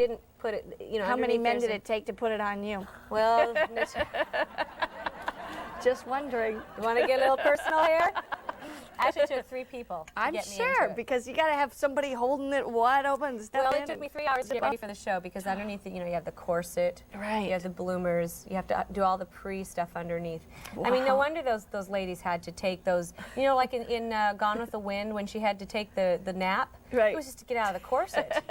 didn't put it, you know, How many men there's did it take to put it on you? Well, Just wondering. you want to get a little personal here? Actually, it took 3 people to I'm get me sure, into it. because you got to have somebody holding it wide open. Well, it took me 3 hours to get ready for the show because underneath it, you know, you have the corset, Right. you have the bloomers, you have to do all the pre-stuff underneath. Wow. I mean, no wonder those ladies had to take those, you know, like in Gone with the Wind when she had to take the nap. Right. It was just to get out of the corset.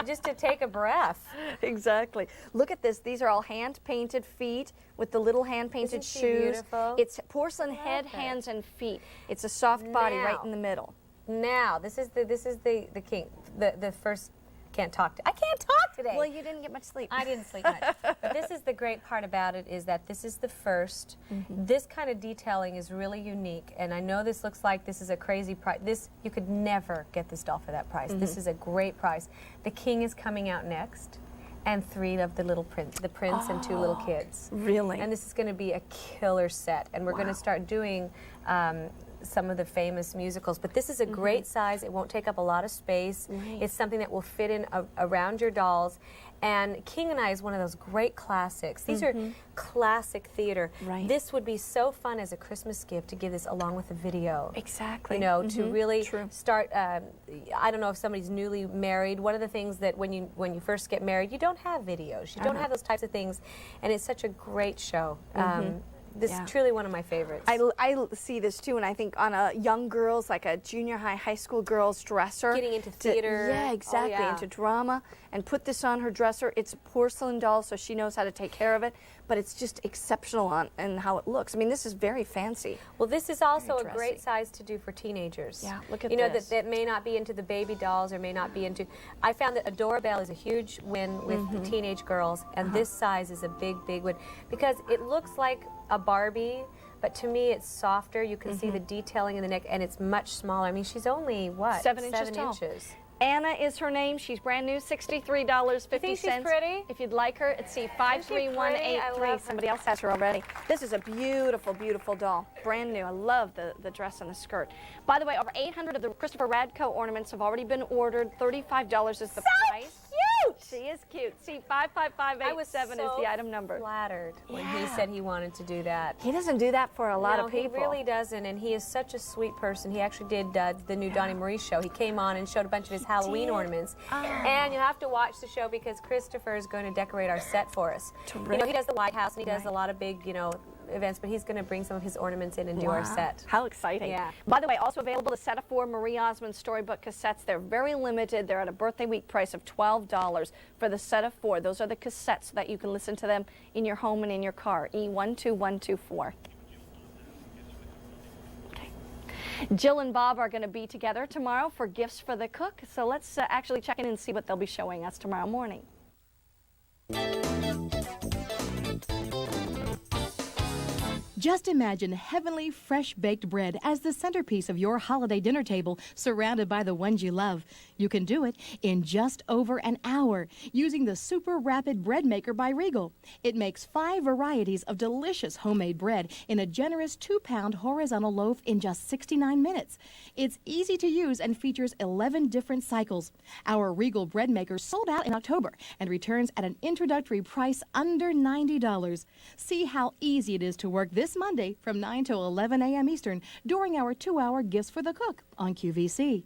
Just to take a breath. Exactly. Look at this. These are all hand-painted feet with the little hand-painted Isn't she shoes. beautiful? It's porcelain head, Perfect. hands, and feet. It's a soft body right Now. in the middle. Now, this is the king, the first. I can't talk today. Well, you didn't get much sleep. I didn't sleep much. But this is the great part about it is that this is the first. This kind of detailing is really unique, and I know this looks like this is a crazy price. This, you could never get this doll for that price. This is a great price. The king is coming out next, and 3 of the little prince, and 2 little kids. Really? And this is going to be a killer set, and we're going to start doing some of the famous musicals, but this is a great size. It won't take up a lot of space. Right. It's something that will fit in around your dolls. And King and I is one of those great classics. These are classic theater. Right. This would be so fun as a Christmas gift to give this along with a video. Exactly. You know, to really True. start. I don't know if somebody's newly married. One of the things that when you first get married, you don't have videos. You don't have those types of things, and it's such a great show. This is truly one of my favorites. I see this too, and I think on a young girls, like a junior high, high school girl's dresser. Getting into theater. Yeah, exactly, Oh, yeah. into drama, and put this on her dresser. It's a porcelain doll, so she knows how to take care of it, but it's just exceptional on and how it looks. I mean, this is very fancy. Well, this is also Very a great dressy. size to do for teenagers. Yeah, look at you know, this. that may not be into the baby dolls or may not be into. I found that Adorabelle is a huge win with the teenage girls, and this size is a big, big win because it looks like a Barbie, but to me it's softer. You can see the detailing in the neck, and it's much smaller. I mean, she's only what? 7 inches tall. inches. Anna is her name. She's brand new, $63.50. You think she's pretty? If you'd like her, it's C53183. I love her. Somebody else has her already. This is a beautiful, beautiful doll. Brand new. I love the dress and the skirt. By the way, over 800 of the Christopher Radko ornaments have already been ordered. $35 is the price. Cute! She is cute. C55587 is the item number. Flattered when he Yeah. said he wanted to do that. He doesn't do that for a lot No, of people. he really doesn't, and he is such a sweet person. He actually did the new Donnie Marie show. He came on and showed a bunch of his Halloween ornaments. And you'll have to watch the show because Christopher is going to decorate our set for us. You know, he does the White House and he does a lot of big, you know, events, but he's going to bring some of his ornaments in and do our set. How exciting. Yeah. By the way, also available the set of 4 Marie Osmond storybook cassettes. They're very limited. They're at a birthday week price of $12 for the set of 4. Those are the cassettes so that you can listen to them in your home and in your car. E12124. Okay. Jill and Bob are going to be together tomorrow for Gifts for the Cook. So let's actually check in and see what they'll be showing us tomorrow morning. Just imagine heavenly, fresh-baked bread as the centerpiece of your holiday dinner table, surrounded by the ones you love. You can do it in just over an hour using the Super Rapid Bread Maker by Regal. It makes 5 varieties of delicious homemade bread in a generous 2-pound horizontal loaf in just 69 minutes. It's easy to use and features 11 different cycles. Our Regal Bread Maker sold out in October and returns at an introductory price under $90. See how easy it is to work this Monday from 9 to 11 a.m. Eastern during our 2-hour Gifts for the Cook on QVC.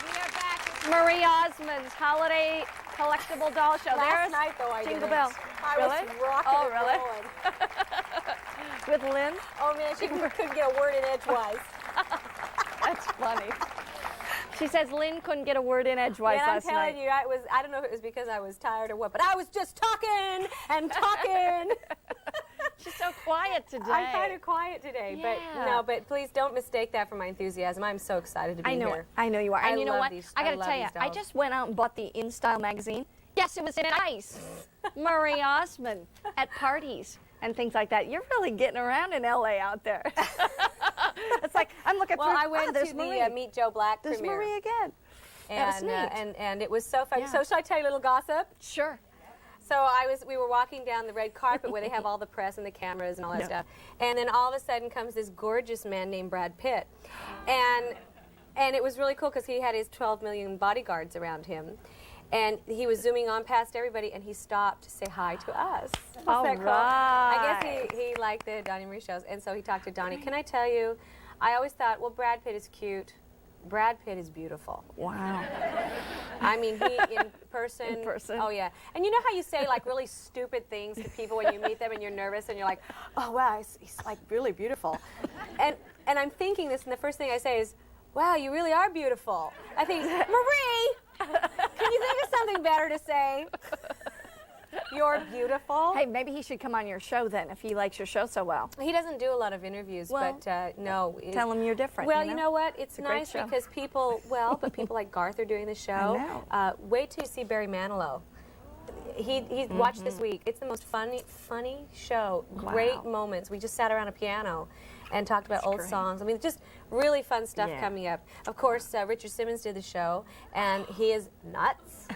We are back with Marie Osmond's Holiday Collectible Doll Show. Last night, though, I Jingle didn't. Bell. I Really? was rocking Oh, and really? rolling. With Lynn? Oh, man, she couldn't get a word in edgewise. That's funny. She says Lynn couldn't get a word in edgewise And I'm last telling night. you, I don't know if it was because I was tired or what, but I was just talking and talking. She's so quiet today. I'm kind of quiet today, Yeah. but no, but please don't mistake that for my enthusiasm. I'm so excited to be here. I know you are. And you know love what? these- I got to love tell you, these I dolls. just went out and bought the In Style magazine. Yes, it was in ice. Marie Osmond at parties and things like that. You're really getting around in LA out there. It's like I'm looking Well, through. I went there's to Marie. the Meet Joe Black There's premiere. Marie again. That was And, neat. and it was so fun. Yeah. So should I tell you a little gossip? Sure. So we were walking down the red carpet where they have all the press and the cameras and all that stuff. And then all of a sudden comes this gorgeous man named Brad Pitt. And it was really cool because he had his 12 million bodyguards around him. And he was zooming on past everybody, and he stopped to say hi to us. All Wasn't that cool? right. I guess he liked the Donnie Marie shows. And so he talked to Donnie. Can I tell you, I always thought, well, Brad Pitt is cute. Brad Pitt is beautiful. Wow. I mean, he in person. In person. Oh, yeah. And you know how you say, like, really stupid things to people when you meet them and you're nervous and you're like, oh, wow, he's like, really beautiful. And I'm thinking this, and the first thing I say is, wow, you really are beautiful. I think, Marie! Can you think of something better to say? You're beautiful. Hey, maybe he should come on your show then if he likes your show so well. He doesn't do a lot of interviews, Well, but no. Tell him you're different. Well, you know what? It's a great nice show. because people, but people like Garth are doing the show. I know. Wait till you see Barry Manilow. He watched this week. It's the most funny show. Wow. Great moments. We just sat around a piano and talked about old great. songs. I mean, just really fun stuff Yeah. coming up. Of course, Richard Simmons did the show, and he is nuts.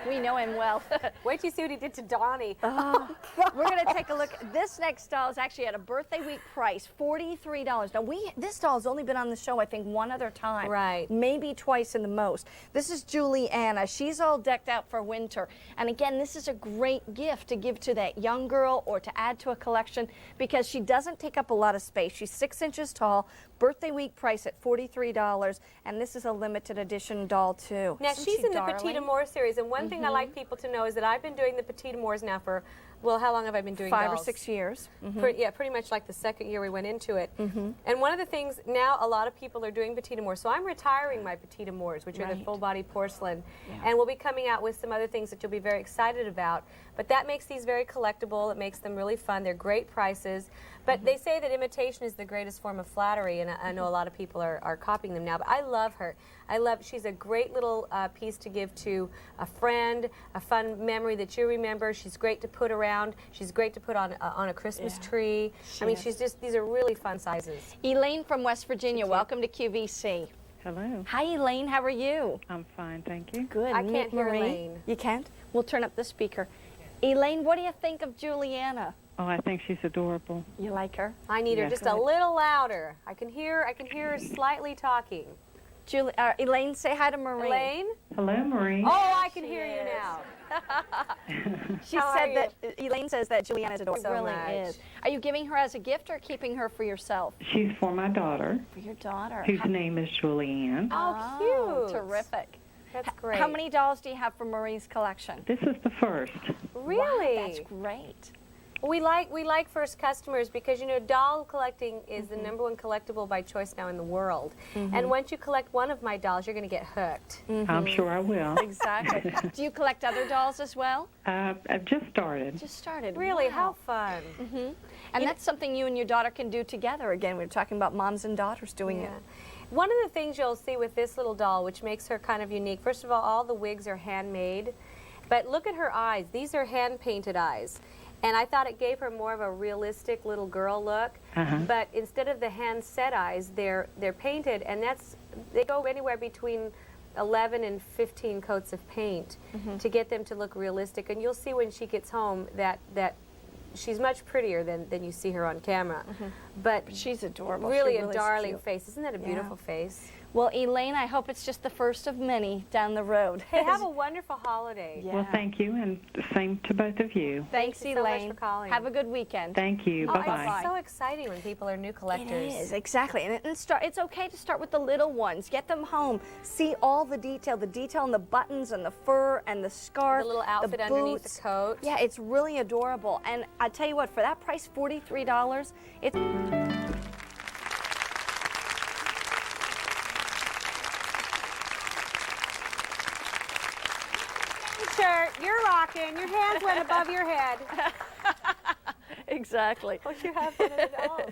We know him well. Wait till you see what he did to Donnie. We're going to take a look. This next doll is actually at a birthday week price, $43. Now, this doll has only been on the show, I think, one other time. Right. Maybe twice in the most. This is Juliana. She's all decked out for winter. And again, this is a great gift to give to that young girl or to add to a collection because she doesn't take up a lot of space. She's 6 inches tall. Birthday week price at $43, and this is a limited edition doll too. Now, Isn't she's she in the darling? Petite Amour series, and one thing I like people to know is that I've been doing the Petite Amours now for, well, how long have I been doing 5 dolls? or 6 years. Yeah, pretty much like the second year we went into it. And one of the things, now a lot of people are doing Petite Amours, so I'm retiring my Petite Amours, which are the Right. full-body porcelain, and we'll be coming out with some other things that you'll be very excited about. But that makes these very collectible. It makes them really fun. They're great prices. But they say that imitation is the greatest form of flattery, and I know a lot of people are copying them now. But I love her. She's a great little piece to give to a friend, a fun memory that you remember. She's great to put around. She's great to put on a Christmas tree. I mean, these are really fun sizes. Elaine from West Virginia, welcome to QVC. Hello. Hi, Elaine. How are you? I'm fine, thank you. Good. I Meet can't hear Marie. Elaine. You can't? We'll turn up the speaker. Elaine, what do you think of Juliana? Oh, I think she's adorable. You like her? I need her Yes. just a little louder. I can hear her slightly talking. Elaine, say hi to Marie. Elaine? Hello, Marie. Oh, I can She hear you is. now. She How said are that Elaine says that Juliana is adorable. So It really much. is. Are you giving her as a gift or keeping her for yourself? She's for my daughter, For your daughter. whose name is Julianne. Oh, cute. Terrific. That's great. How many dolls do you have from Marie's collection? This is the first. Really? Wow, that's great. We like first customers because, you know, doll collecting is the #1 collectible by choice now in the world. And once you collect one of my dolls, you're going to get hooked. I'm sure I will. Exactly. Do you collect other dolls as well? I've just started. Just started. Really, Wow. how fun. And that's something you and your daughter can do together. Again, we're talking about moms and daughters doing Yeah. it. One of the things you'll see with this little doll, which makes her kind of unique, first of all the wigs are handmade, but look at her eyes. These are hand-painted eyes. And I thought it gave her more of a realistic little girl look. But instead of the hand-set eyes, they're painted, and they go anywhere between 11 and 15 coats of paint to get them to look realistic. And you'll see when she gets home that she's much prettier than you see her on camera. But She's adorable. really She a is darling cute. face. Isn't that a beautiful face? Well, Elaine, I hope it's just the first of many down the road. Hey, have a wonderful holiday. Yeah. Well, thank you, and same to both of you. Thanks, Thank you so much Elaine. for calling. Have a good weekend. Thank you. Oh, Bye-bye. it's so exciting when people are new collectors. It is, exactly. And it's okay to start with the little ones. Get them home. See all the detail in the buttons and the fur and the scarf. The little outfit underneath boots. the coat. Yeah, it's really adorable. And I tell you what, for that price, $43, it's... Shirt, you're rocking. Your hands went above your head. Exactly. Don't you have one of the dolls?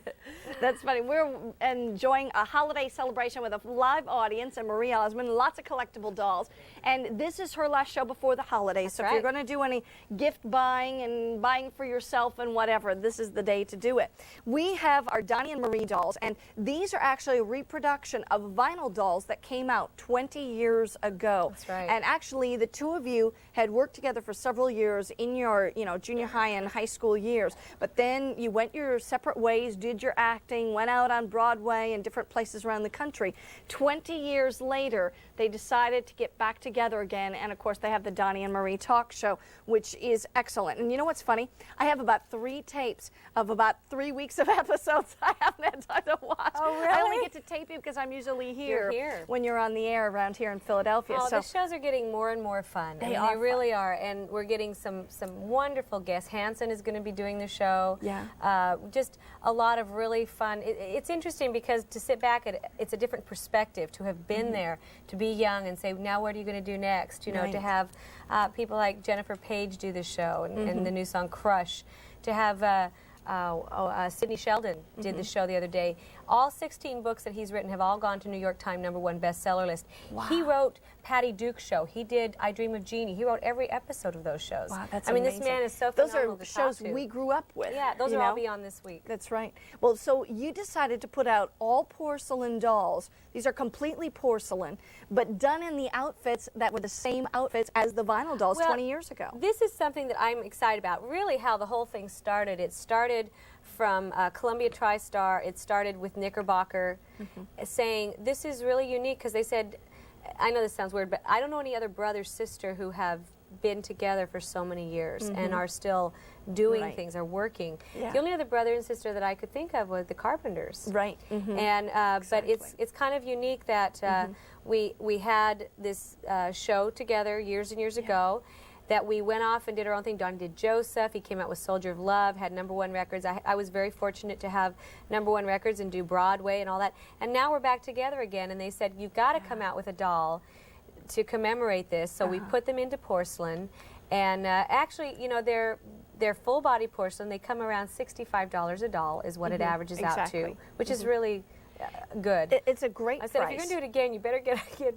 That's funny. We're enjoying a holiday celebration with a live audience and Marie Osmond, lots of collectible dolls. And this is her last show before the holidays. That's so right. if you're going to do any gift buying and buying for yourself and whatever, this is the day to do it. We have our Donnie and Marie dolls, and these are actually a reproduction of vinyl dolls that came out 20 years ago. That's right. And actually, the two of you had worked together for several years in your, junior high and high school years. But then you went your separate ways, did your acting, went out on Broadway and different places around the country. 20 years later, they decided to get back together again, and of course they have the Donnie and Marie talk show, which is excellent. And you know what's funny? I have about 3 tapes of about 3 weeks of episodes I haven't had time to watch. Oh, really? I only get to tape you because I'm usually here, You're here. when you're on the air around here in Philadelphia. Oh, so the shows are getting more and more fun. They I mean, are They really are, and we're getting some wonderful guests. Hanson is going to be doing the show. Yeah. Just a lot of really fun. It's interesting because to sit back, it's a different perspective to have been there, to be young and say, now what are you going to do next? You know, Right. to have people like Jennifer Page do the show and the new song Crush, to have Sidney Sheldon did the show the other day. All 16 books that he's written have all gone to New York Times #1 bestseller list. Wow. He wrote Patty Duke's show. He did I Dream of Jeannie. He wrote every episode of those shows. Wow, that's I mean, amazing. this man is so Those phenomenal are to shows talk to. we grew up with. Yeah, those you are all know? beyond this week. That's right. Well, so you decided to put out all porcelain dolls. These are completely porcelain, but done in the outfits that were the same outfits as the vinyl dolls Well, 20 years ago. This is something that I'm excited about. Really, how the whole thing started. It started from Columbia TriStar. It started with Knickerbocker saying, this is really unique, because they said, I know this sounds weird, but I don't know any other brother, sister who have been together for so many years and are still doing Right. things, are working. Yeah. The only other brother and sister that I could think of was the Carpenters. Right. And but it's kind of unique that we had this show together years and years ago, that we went off and did our own thing. Donnie did Joseph. He came out with Soldier of Love, had #1 records. I was very fortunate to have #1 records and do Broadway and all that. And now we're back together again, and they said, you've got to come out with a doll to commemorate this. So we put them into porcelain. And actually, you know, they're full body porcelain. They come around $65 a doll is what it averages out to, Exactly. which is really good. It's a great I said, price. if you're going to do it again, you better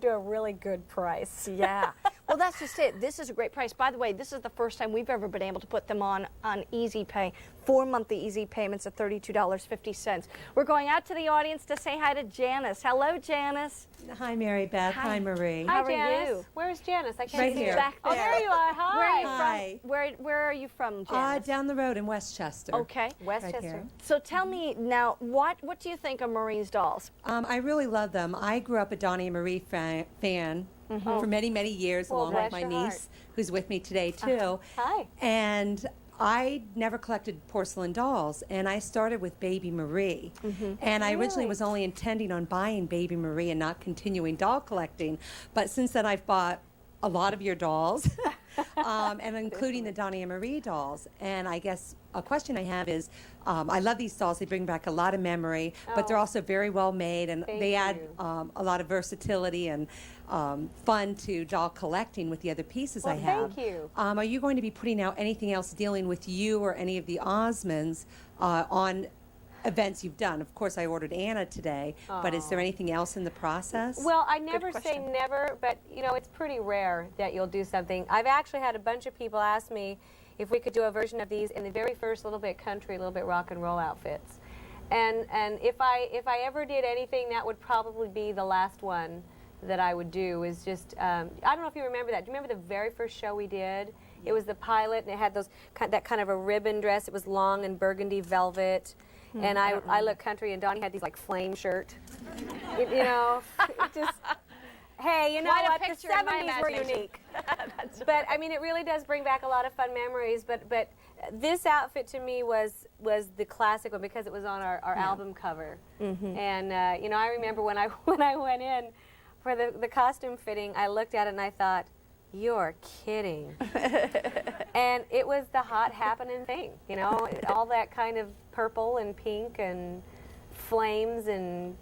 do a really good price. Yeah. Well, that's just it. This is a great price. By the way, this is the first time we've ever been able to put them on Easy Pay. 4 monthly easy payments of $32.50. We're going out to the audience to say hi to Janice. Hello, Janice. Hi, Mary Beth. Hi, Marie. How are Janice. you? Where's Janice? I can't Right see here. her. Back Oh, there there. you are. Hi. Where are you Hi. from? Where are you from, Janice? Down the road in Westchester. Okay. Westchester. here. So tell me now, what do you think of Marie's dolls? I really love them. I grew up a Donnie and Marie fan for many, many years, Well, along with bless my your niece, who's with me today, too. Hi. And I never collected porcelain dolls, and I started with Baby Marie. And I originally Really? was only intending on buying Baby Marie and not continuing doll collecting. But since then, I've bought a lot of your dolls, and including the Donnie and Marie dolls. And I guess a question I have is, I love these dolls. They bring back a lot of memory, but they're Oh. also very well made, and Thank they add you. a lot of versatility and fun to doll collecting with the other pieces I Well, have. thank you. Are you going to be putting out anything else dealing with you or any of the Osmonds on events you've done? Of course, I ordered Anna today, but is there anything else in the process? Well, I never say question. never, but you know, it's pretty rare that you'll do something. I've actually had a bunch of people ask me if we could do a version of these in the very first little bit country, little bit rock and roll outfits. And if I ever did anything, that would probably be the last one that I would do. Is just I don't know if you remember that. Do you remember the very first show we did? It was the pilot, and it had that kind of a ribbon dress. It was long and burgundy velvet. And I look country, and Donnie had these like flame shirt. You know, it just, hey, you know Quite a what? The picture in my 70s were imagination. unique. But I mean, it really does bring back a lot of fun memories. But this outfit to me was the classic one because it was on our album cover. And you know, I remember when I went in for the costume fitting, I looked at it and I thought, you're kidding. And it was the hot happening thing, you know, all that kind of purple and pink and flames and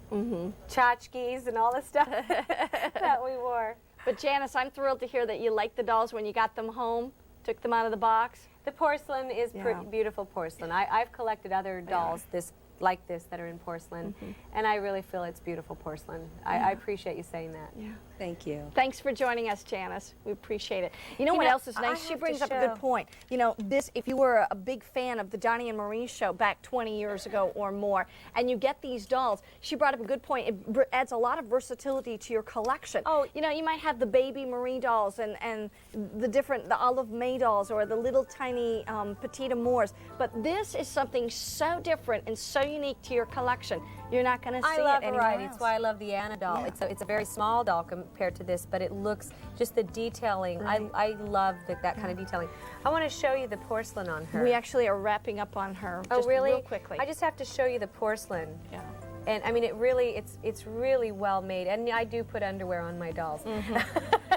tchotchkes and all the stuff that we wore. But Janice, I'm thrilled to hear that you liked the dolls when you got them home, took them out of the box. The porcelain is Yeah. beautiful porcelain. I've collected other dolls this like this that are in porcelain, and I really feel it's beautiful porcelain. I appreciate you saying that. Yeah. Thank you. Thanks for joining us, Janice. We appreciate it. You know what know, else is I nice? She have to brings up a show- good point. You know, this, if you were a big fan of the Donnie and Marie show back 20 years ago or more, and you get these dolls, she brought up a good point. It adds a lot of versatility to your collection. Oh, you know, you might have the baby Marie dolls and the Olive May dolls or the little tiny petite amours, but this is something so different and so unique to your collection. You're not going to see I love it anywhere variety. else. It's why I love the Anna doll. Yeah. It's a very small doll compared to this, but it looks, just the detailing. I love that kind of detailing. I want to show you the porcelain on her. We actually are wrapping up on her Oh, just really? real quickly. I just have to show you the porcelain. Yeah. And I mean, it's really well made. And I do put underwear on my dolls.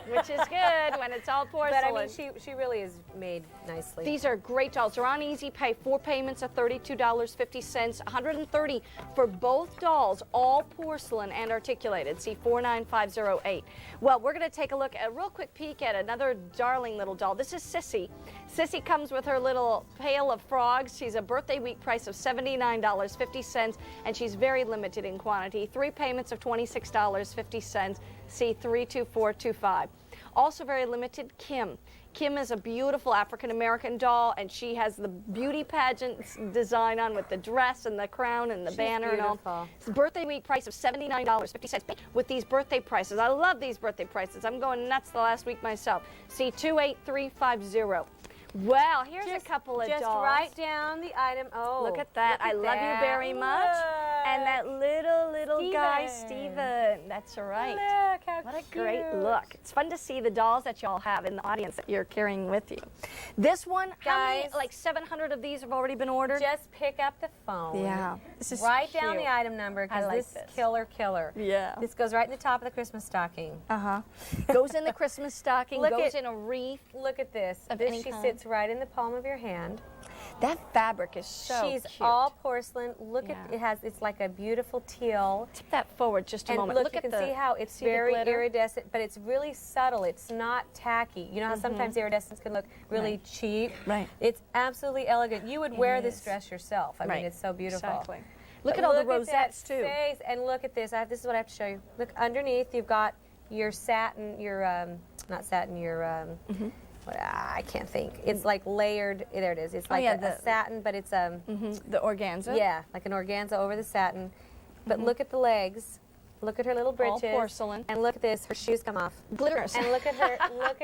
Which is good when it's all porcelain. But I mean, she really is made nicely. These are great dolls. They're on Easy Pay. 4 payments of $32.50, $130 for both dolls, all porcelain and articulated. See 49508. Well, we're going to take a look at a real quick peek at another darling little doll. This is Sissy. Sissy comes with her little pail of frogs. She's a birthday week price of $79.50, and she's very limited in quantity. 3 payments of $26.50. See 32425. Also very limited, Kim. Kim is a beautiful African-American doll, and she has the beauty pageant design on with the dress and the crown and the banner and all. beautiful. It's a birthday week price of $79.50. With these birthday prices, I love these birthday prices. I'm going nuts the last week myself. See 28350. Well, here's a couple of just dolls. write down the item. Oh, Look at that. I love you very much. And that little guy, Steven. That's right. Look how What a cute. great look. It's fun to see the dolls that y'all have in the audience that you're carrying with you. This one, how many, Guys. like 700 of these have already been ordered? Just pick up the phone. Yeah. This is Write down cute. the item number I because like this this. killer. Yeah. This goes right in the top of the Christmas stocking. Uh-huh. Goes in the Christmas stocking, Look goes at- in a wreath. Look at this. Of This any she kind. sits right in the palm of your hand. That fabric is so She's cute. all porcelain. Look Yeah. at it's like a beautiful teal. Tip that forward just a And moment. look, you at can the, see how it's see the very glitter? iridescent, but it's really subtle. It's not tacky. You know how sometimes iridescence can look really cheap? Right. It's absolutely elegant. You would wear this is. dress yourself. I Right. mean, it's so beautiful. Exactly. Look at all the Look at that rosettes, too. face, and look at this. This is what I have to show you. Look, underneath you've got your satin, your, not satin, your, I can't think. It's like layered, there it is. It's like yeah, a satin, but it's, The organza. yeah, like an organza over the satin. But look at the legs. Look at her little All britches. porcelain. And look at this. Her shoes come off. Glitters. And look at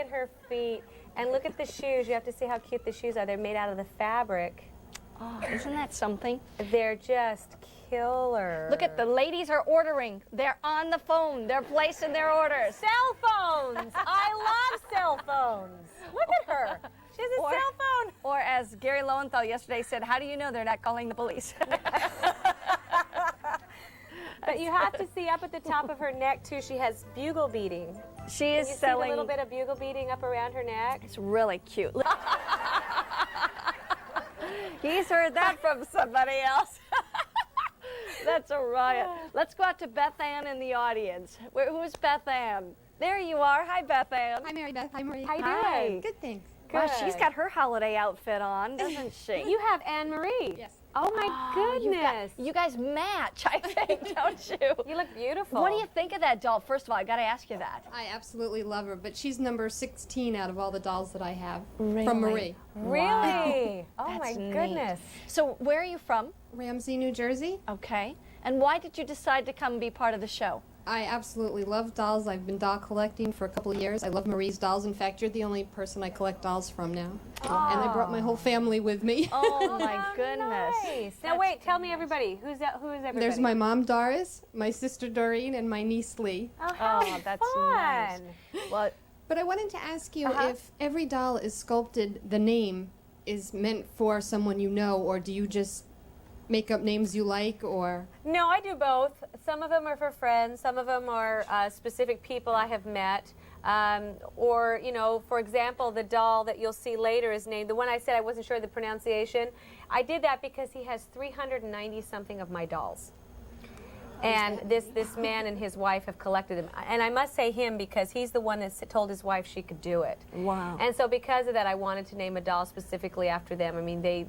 her feet. And look at the shoes. You have to see how cute the shoes are. They're made out of the fabric. Oh, isn't that something? They're just killer. Look at the ladies are ordering. They're on the phone. They're placing their orders. cell phones. I love cell phones. Look at her. She has a Or- cell phone. Or as Gary Lowenthal yesterday said, how do you know they're not calling the police? But you have to see up at the top of her neck too. She has bugle beading. She Can is you see selling. the little bit of bugle beading up around her neck? It's really cute. He's heard that from somebody else. That's a riot. Let's go out to Beth Ann in the audience. Who's Beth Ann? There you are. Hi, Beth Ann. Hi, Mary Beth. Hi, Marie. How you Hi. doing? Good, thanks. Wow, Good. she's got her holiday outfit on, doesn't she? You have Anne Marie. Yes. Oh my goodness. You guys match, I think, don't you? You look beautiful. What do you think of that doll? First of all, I got to ask you that. I absolutely love her, but she's number 16 out of all the dolls that I have Really? from Marie. Really? Oh my That's neat. goodness. So, where are you from? Ramsey, New Jersey. Okay. And why did you decide to come be part of the show? I absolutely love dolls. I've been doll collecting for a couple of years. I love Marie's dolls. In fact, you're the only person I collect dolls from now. And I brought my whole family with me. Oh my goodness. Nice. Now wait, tell me everybody. Who is everybody? There's my mom, Doris, my sister, Doreen, and my niece, Lee. Oh, how Oh, that's fun. nice. Well, But I wanted to ask you Uh-huh. if every doll is sculpted, the name is meant for someone you know, or do you just make up names you like, or... No, I do both. Some of them are for friends. Some of them are specific people I have met. Or, you know, for example, the doll that you'll see later is named, the one I said I wasn't sure of the pronunciation. I did that because he has 390 something of my dolls. And this man and his wife have collected them. And I must say him because he's the one that told his wife she could do it. Wow. And so because of that, I wanted to name a doll specifically after them. I mean, they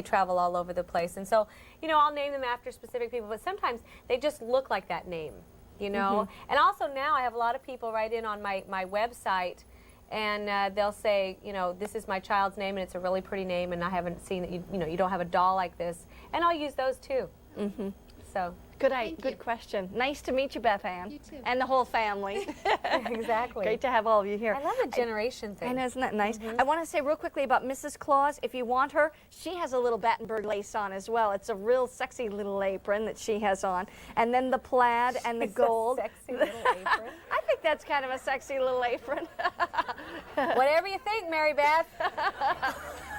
travel all over the place. And so, you know, I'll name them after specific people, but sometimes they just look like that name, you know. And also now I have a lot of people write in on my website, and they'll say, you know, this is my child's name and it's a really pretty name, and I haven't seen that you don't have a doll like this. And I'll use those too. So. Good question. Nice to meet you, Beth Ann. You too. And the whole family. Exactly. Great to have all of you here. I love the generation thing. I know, isn't that nice? I want to say real quickly about Mrs. Claus. If you want her, she has a little Battenberg lace on as well. It's a real sexy little apron that she has on. And then the plaid and the gold. A sexy little apron. I think that's kind of a sexy little apron. Whatever you think, Mary Beth.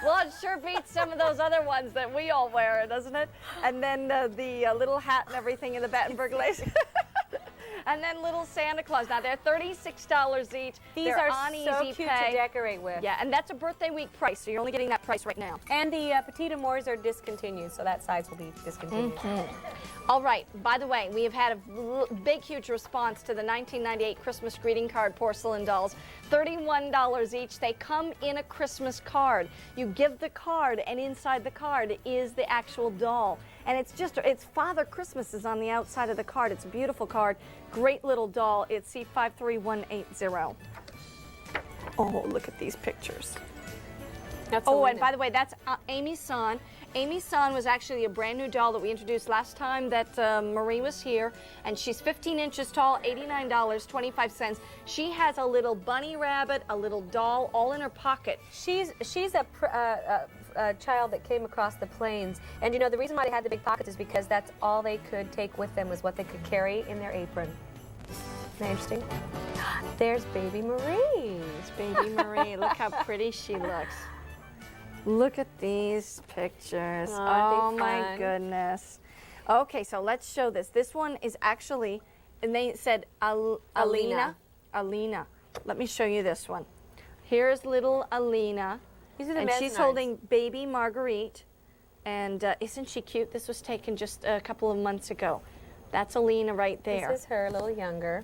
Well, it sure beats some of those other ones that we all wear, doesn't it? And then the little hat and everything in the Battenberg lace. And then little Santa Claus. Now, they're $36 each. These they're are on so easy cute pay. to decorate with. Yeah, and that's a birthday week price, so you're only getting that price right now. And the Petite Amours are discontinued, so that size will be discontinued. All right, by the way, we have had a big, huge response to the 1998 Christmas greeting card porcelain dolls. $31 each. They come in a Christmas card. You give the card, and inside the card is the actual doll. And it's Father Christmas is on the outside of the card. It's a beautiful card. Great little doll. It's C53180. Oh, look at these pictures. That's Oh, Elena. and by the way, that's Amy San. Amy San was actually a brand new doll that we introduced last time that Marie was here, and she's 15 inches tall, $89.25. She has a little bunny rabbit, a little doll, all in her pocket. She's a child that came across the plains, and you know the reason why they had the big pockets is because that's all they could take with them was what they could carry in their apron. Isn't that interesting? There's baby Marie. It's baby Marie. Look how pretty she looks. Look at these pictures. Aren't Oh they my fun? goodness. Okay, so let's show this. This one is actually, and they said Alina. Alina. Let me show you this one. Here's little Alina. These are the And she's Mesnards. holding baby Marguerite. And isn't she cute? This was taken just a couple of months ago. That's Alina right there. This is her, a little younger.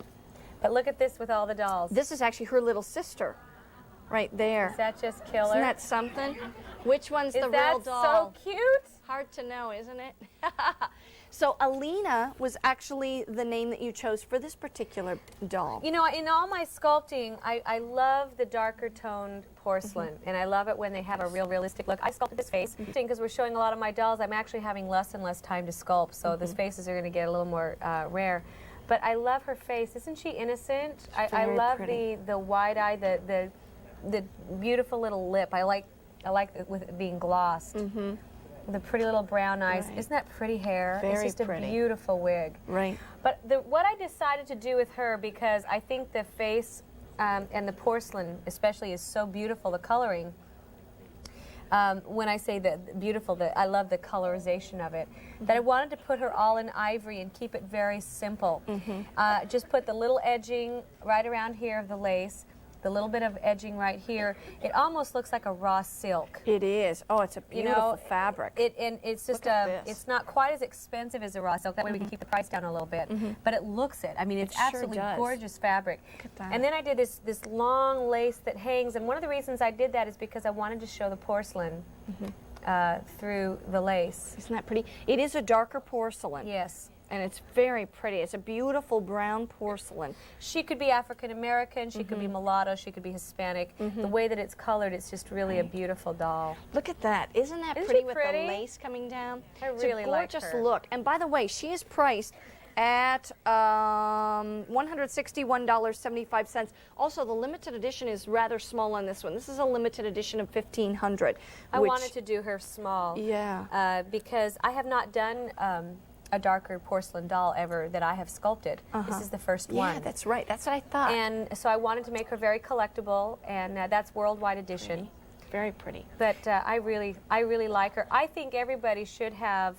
But look at this with all the dolls. This is actually her little sister right there. Is that just killer? Isn't that something? Which one's Is the that real doll? so cute? Hard to know, isn't it? So Alina was actually the name that you chose for this particular doll. You know, in all my sculpting, I love the darker toned porcelain, and I love it when they have a real realistic look. I sculpted this face because we're showing a lot of my dolls. I'm actually having less and less time to sculpt, so these faces are going to get a little more rare. But I love her face. Isn't she innocent? I Very love pretty. the wide eye, the beautiful little lip. I like it with it being glossed. The pretty little brown eyes. Right. Isn't that pretty hair? Very it's just pretty. a beautiful wig. Right. But what I decided to do with her, because I think the face and the porcelain especially is so beautiful, the coloring. When I say that beautiful, that I love the colorization of it, that I wanted to put her all in ivory and keep it very simple. Just put the little edging right around here of the lace, the little bit of edging right here. It almost looks like a raw silk. It is. Oh, it's a beautiful fabric. And it's just Look at this. it's not quite as expensive as a raw silk. That way we can keep the price down a little bit. But it looks it. I mean, it's It sure absolutely does. gorgeous fabric. Look at that. And then I did this long lace that hangs. And one of the reasons I did that is because I wanted to show the porcelain through the lace. Isn't that pretty? It is a darker porcelain. Yes. And it's very pretty. It's a beautiful brown porcelain. She could be African American, she could be mulatto, she could be Hispanic. The way that it's colored, it's just really a beautiful doll. Look at that. Isn't that Isn't pretty she with pretty? the lace coming down? I It's really a like gorgeous her. look. And by the way, she is priced at $161.75. Also, the limited edition is rather small on this one. This is a limited edition of 1,500. I wanted to do her small. Yeah. Because I have not done a darker porcelain doll ever that I have sculpted. This is the first one. Yeah, that's right. That's what I thought. And so I wanted to make her very collectible, and that's worldwide edition. Very pretty. But I really like her. I think everybody should have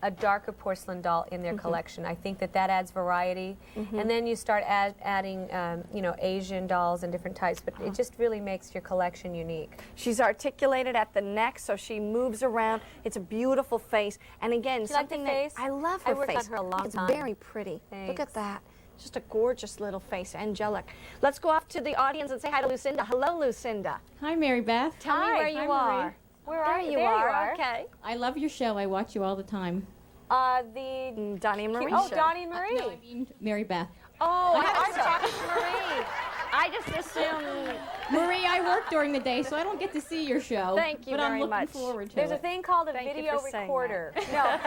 a darker porcelain doll in their collection. I think that that adds variety. And then you start adding, you know, Asian dolls and different types, but it just really makes your collection unique. She's articulated at the neck, so she moves around. It's a beautiful face. And again, Do you like something the face? that I love her I worked face. on her a long it's time. very pretty. Look at Thanks. that. Just a gorgeous little face, angelic. Let's go off to the audience and say hi to Lucinda. Hello, Lucinda. Hi, Mary Beth. Tell me Hi. where you Hi, are. Marie. Where are you? There you are. Okay. I love your show. I watch you all the time. The Donnie and Marie oh, show. Donnie and Marie. No, I mean Mary Beth. Oh, I was talking to Marie. I just assumed. Marie, I work during the day, so I don't get to see your show. Thank you but I'm very looking much. forward to There's a it. thing called a Thank you video for saying recorder. No,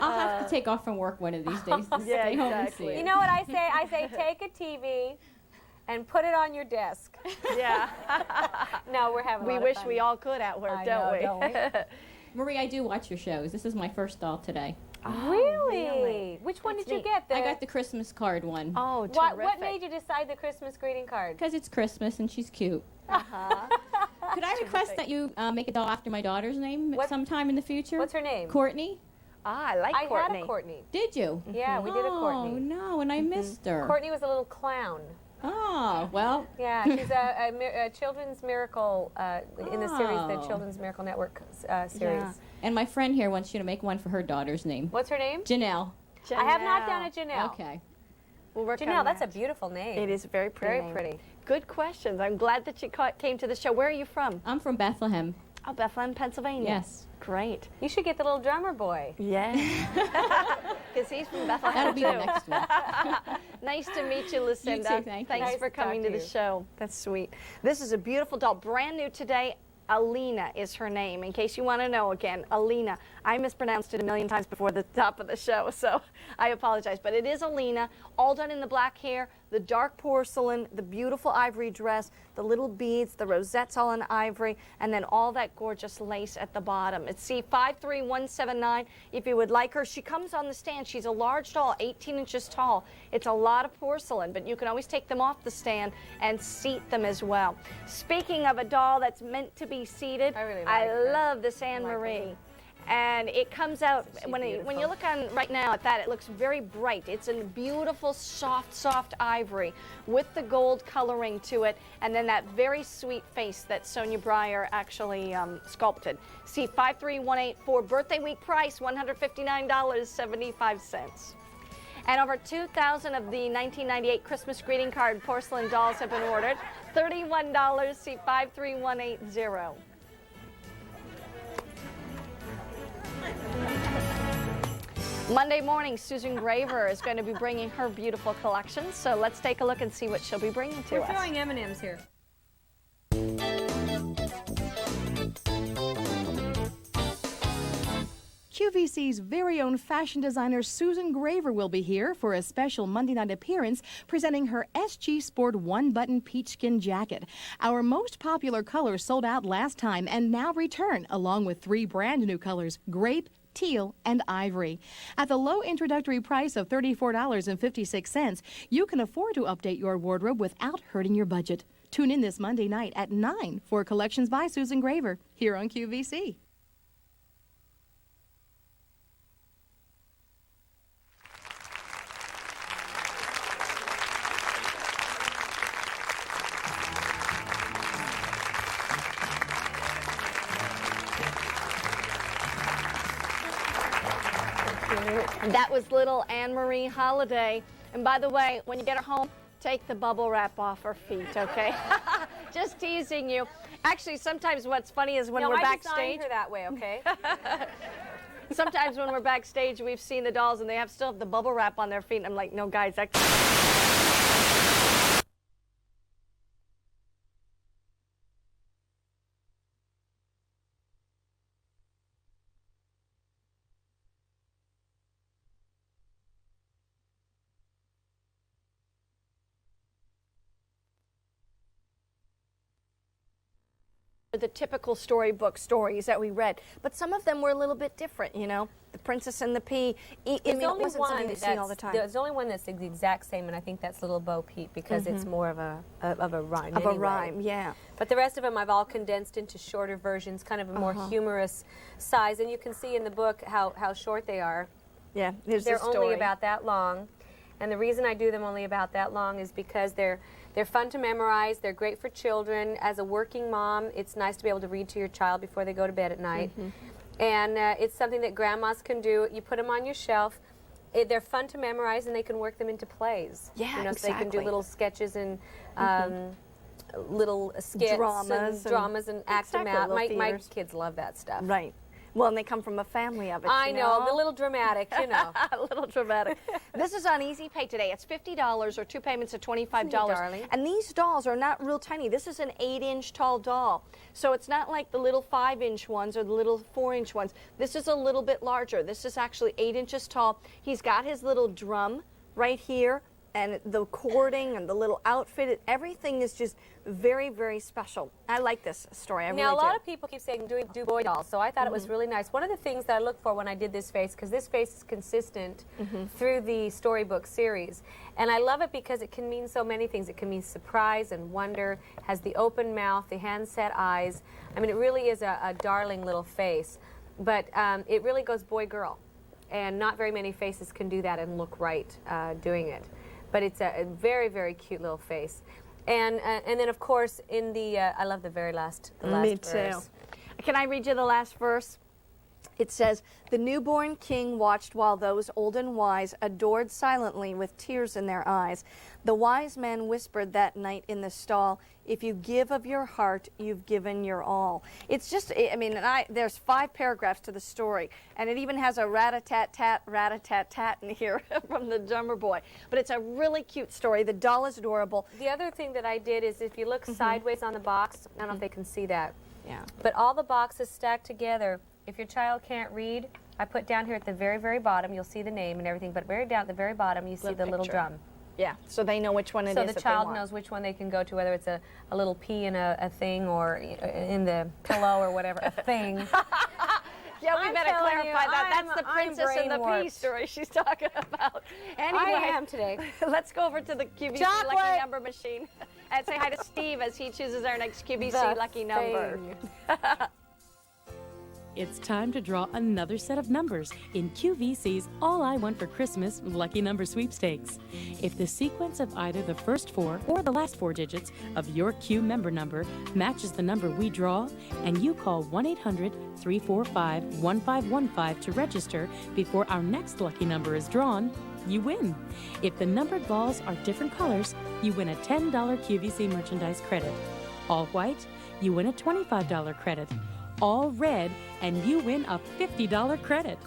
I'll have to take off from work one of these days to Yeah, stay home and exactly. see it. you know what I say? I say take a TV and put it on your desk. Yeah. No, we're having. A We lot wish of fun. we all could at work, I don't know, we? don't we? Marie, I do watch your shows. This is my first doll today. Really? Which one That's did you neat. get? I got the Christmas card one. Oh, terrific. What made you decide the Christmas greeting card? Because it's Christmas and she's cute. Uh-huh. Could I request that you make a doll after my daughter's name sometime in the future? What's her name? Courtney? Ah, I like I Courtney. had a Courtney. Did you? Yeah, we did a Oh, Courtney. no, and I missed her. Courtney was a little clown. Oh, well. Yeah, she's a children's miracle in the series, the Oh. Children's Miracle Network series. Yeah. And my friend here wants you to make one for her daughter's name. What's her name? Janelle. I have not done a Janelle. Janelle. Okay. We'll work Janelle, on that's a that. beautiful name. It is a very pretty. Very name. pretty. Good questions. I'm glad that you came to the show. Where are you from? I'm from Bethlehem. Oh, Bethlehem, Pennsylvania. Yes. Great. You should get the little drummer boy. Yeah. Because he's from Bethlehem, That'll be the too. next one. Nice to meet you, Lucinda. You too, thank you. Thanks Nice for to talk coming to to the you. show. That's sweet. This is a beautiful doll, brand new today. Alina is her name. In case you want to know again, Alina. I mispronounced it a million times before the top of the show, so I apologize. But it is Alina, all done in the black hair, the dark porcelain, the beautiful ivory dress, the little beads, the rosettes all in ivory, and then all that gorgeous lace at the bottom. It's C53179 if you would like her. She comes on the stand. She's a large doll, 18 inches tall. It's a lot of porcelain, but you can always take them off the stand and seat them as well. Speaking of a doll that's meant to be seated, I really like I her. love this Anne like her. Marie. And it comes out, She's when you beautiful. look on right now at that, it looks very bright. It's a beautiful, soft ivory with the gold coloring to it, and then that very sweet face that Sonia Breyer actually sculpted. See, 53184, birthday week price, $159.75. And over 2,000 of the 1998 Christmas greeting card porcelain dolls have been ordered. $31, see 53180. Monday morning, Susan Graver is going to be bringing her beautiful collection. So let's take a look and see what she'll be bringing to We're us. throwing M&Ms here. QVC's very own fashion designer Susan Graver will be here for a special Monday night appearance presenting her SG Sport one-button peach skin jacket. Our most popular colors sold out last time and now return along with 3 brand new colors, grape, teal, and ivory. At the low introductory price of $34.56, you can afford to update your wardrobe without hurting your budget. Tune in this Monday night at 9 for Collections by Susan Graver here on QVC. That was little Anne Marie Holiday. And by the way, when you get her home, take the bubble wrap off her feet, okay? Just teasing you. Actually, sometimes what's funny is when No, we're I backstage. designed her that way, okay? Sometimes when we're backstage, we've seen the dolls and they still have the bubble wrap on their feet. And I'm like, no, guys, that. The typical storybook stories that we read, but some of them were a little bit different, you know. The the Princess and the Pea. I There's mean, it only wasn't something one you've seen all the time. There's only one that's the exact same, and I think that's Little Bo Peep because it's more of a rhyme. Of a anyway. rhyme, yeah. But the rest of them I've all condensed into shorter versions, kind of a more humorous size, and you can see in the book how short they are. Yeah, here's They're the story. only about that long, and the reason I do them only about that long is because they're fun to memorize. They're great for children. As a working mom, it's nice to be able to read to your child before they go to bed at night. And it's something that grandmas can do. You put them on your shelf. They're fun to memorize, and they can work them into plays. Yeah, you know, so they can do exactly. little sketches and little skits Dramas and act them exactly, out. little My theaters. kids love that stuff. Right. Well, and they come from a family of it. I you know, a little dramatic, you know. A little dramatic. This is on Easy Pay today. It's $50 or 2 payments of $25. darling. And these dolls are not real tiny. This is an 8-inch tall doll. So it's not like the little 5-inch ones or the little 4-inch ones. This is a little bit larger. This is actually 8 inches tall. He's got his little drum right here, and the cording and the little outfit. Everything is just very, very special. I like this story. I Now, really a lot do. of people keep saying do boy dolls, so I thought it was really nice. One of the things that I look for when I did this face, because this face is consistent through the storybook series, and I love it because it can mean so many things. It can mean surprise and wonder, has the open mouth, the hand-set eyes. I mean, it really is a darling little face, but it really goes boy-girl, and not very many faces can do that and look right doing it. But it's a very, very cute little face. And then, of course, in the, I love the very last, Me too. verse. Can I read you the last verse? It says, "The newborn king watched while those old and wise adored silently with tears in their eyes. The wise man whispered that night in the stall, if you give of your heart, you've given your all." It's just, I mean, there's 5 paragraphs to the story, and it even has a rat-a-tat-tat in here from the drummer boy. But it's a really cute story. The doll is adorable. The other thing that I did is if you look sideways on the box, I don't know if they can see that, Yeah. but all the boxes stacked together. If your child can't read, I put down here at the very, very bottom, you'll see the name and everything, but very down at the very bottom, you see the little picture. drum. Yeah, so they know which one it is So the that they child want. knows which one they can go to, whether it's a little pea in a thing or in the pillow or whatever, a thing. Yeah, we I'm better telling clarify you, that. I'm- That's the I'm Princess and the Pea brain-warped. story she's talking about. Anyway, I am today. Let's go over to the QVC Chocolate. Lucky Number machine and say hi to Steve as he chooses our next QVC The Lucky Number. thing. It's time to draw another set of numbers in QVC's All I Want for Christmas Lucky Number Sweepstakes. If the sequence of either the first 4 or the last 4 digits of your Q member number matches the number we draw, and you call 1-800-345-1515 to register before our next lucky number is drawn, you win. If the numbered balls are different colors, you win a $10 QVC merchandise credit. All white, you win a $25 credit. All red, and you win a $50 credit.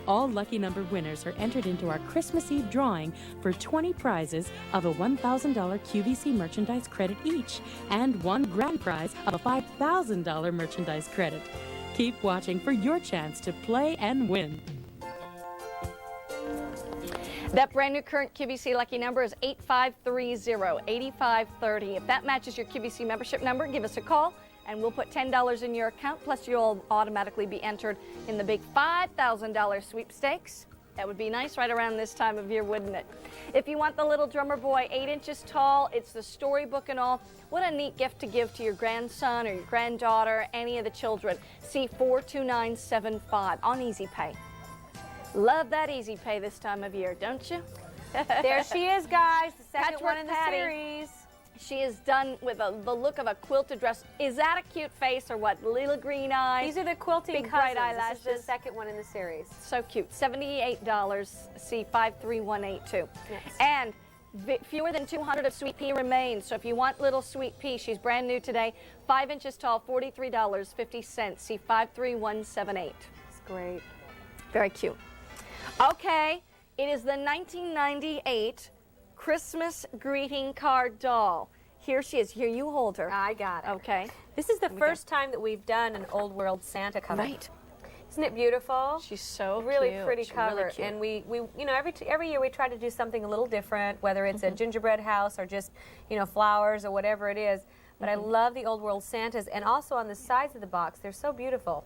All lucky number winners are entered into our Christmas Eve drawing for 20 prizes of a $1,000 QVC merchandise credit each, and one grand prize of a $5,000 merchandise credit. Keep watching for your chance to play and win. That brand new current QVC Lucky Number is 8530-8530. If that matches your QVC membership number, give us a call, and we'll put $10 in your account, plus you'll automatically be entered in the big $5,000 sweepstakes. That would be nice right around this time of year, wouldn't it? If you want the little drummer boy, 8 inches tall, it's the storybook and all. What a neat gift to give to your grandson or your granddaughter, any of the children. See 42975 on Easy Pay. Love that Easy Pay this time of year, don't you? There she is, guys, the second Patchwork one in the Patty. series. She is done with the look of a quilted dress. Is that a cute face or what? Little green eyes. These are the quilting big cousins. bright This is eyelashes. the second one in the series. So cute. $78. See 53182. Yes. And fewer than 200 of Sweet Pea remain. So if you want little Sweet Pea, she's brand new today. 5 inches tall, $43.50. See 53178. It's great. Very cute. Okay, it is the 1998 Christmas greeting card doll. Here she is. Here, you hold her. I got it. Okay. This is the first time that we've done an Old World Santa cover. Right. Isn't it beautiful? She's so really cute. pretty She's cover. really cute. And we you know, every year we try to do something a little different, whether it's a gingerbread house or just, you know, flowers or whatever it is. But I love the Old World Santas, and also on the sides of the box, they're so beautiful.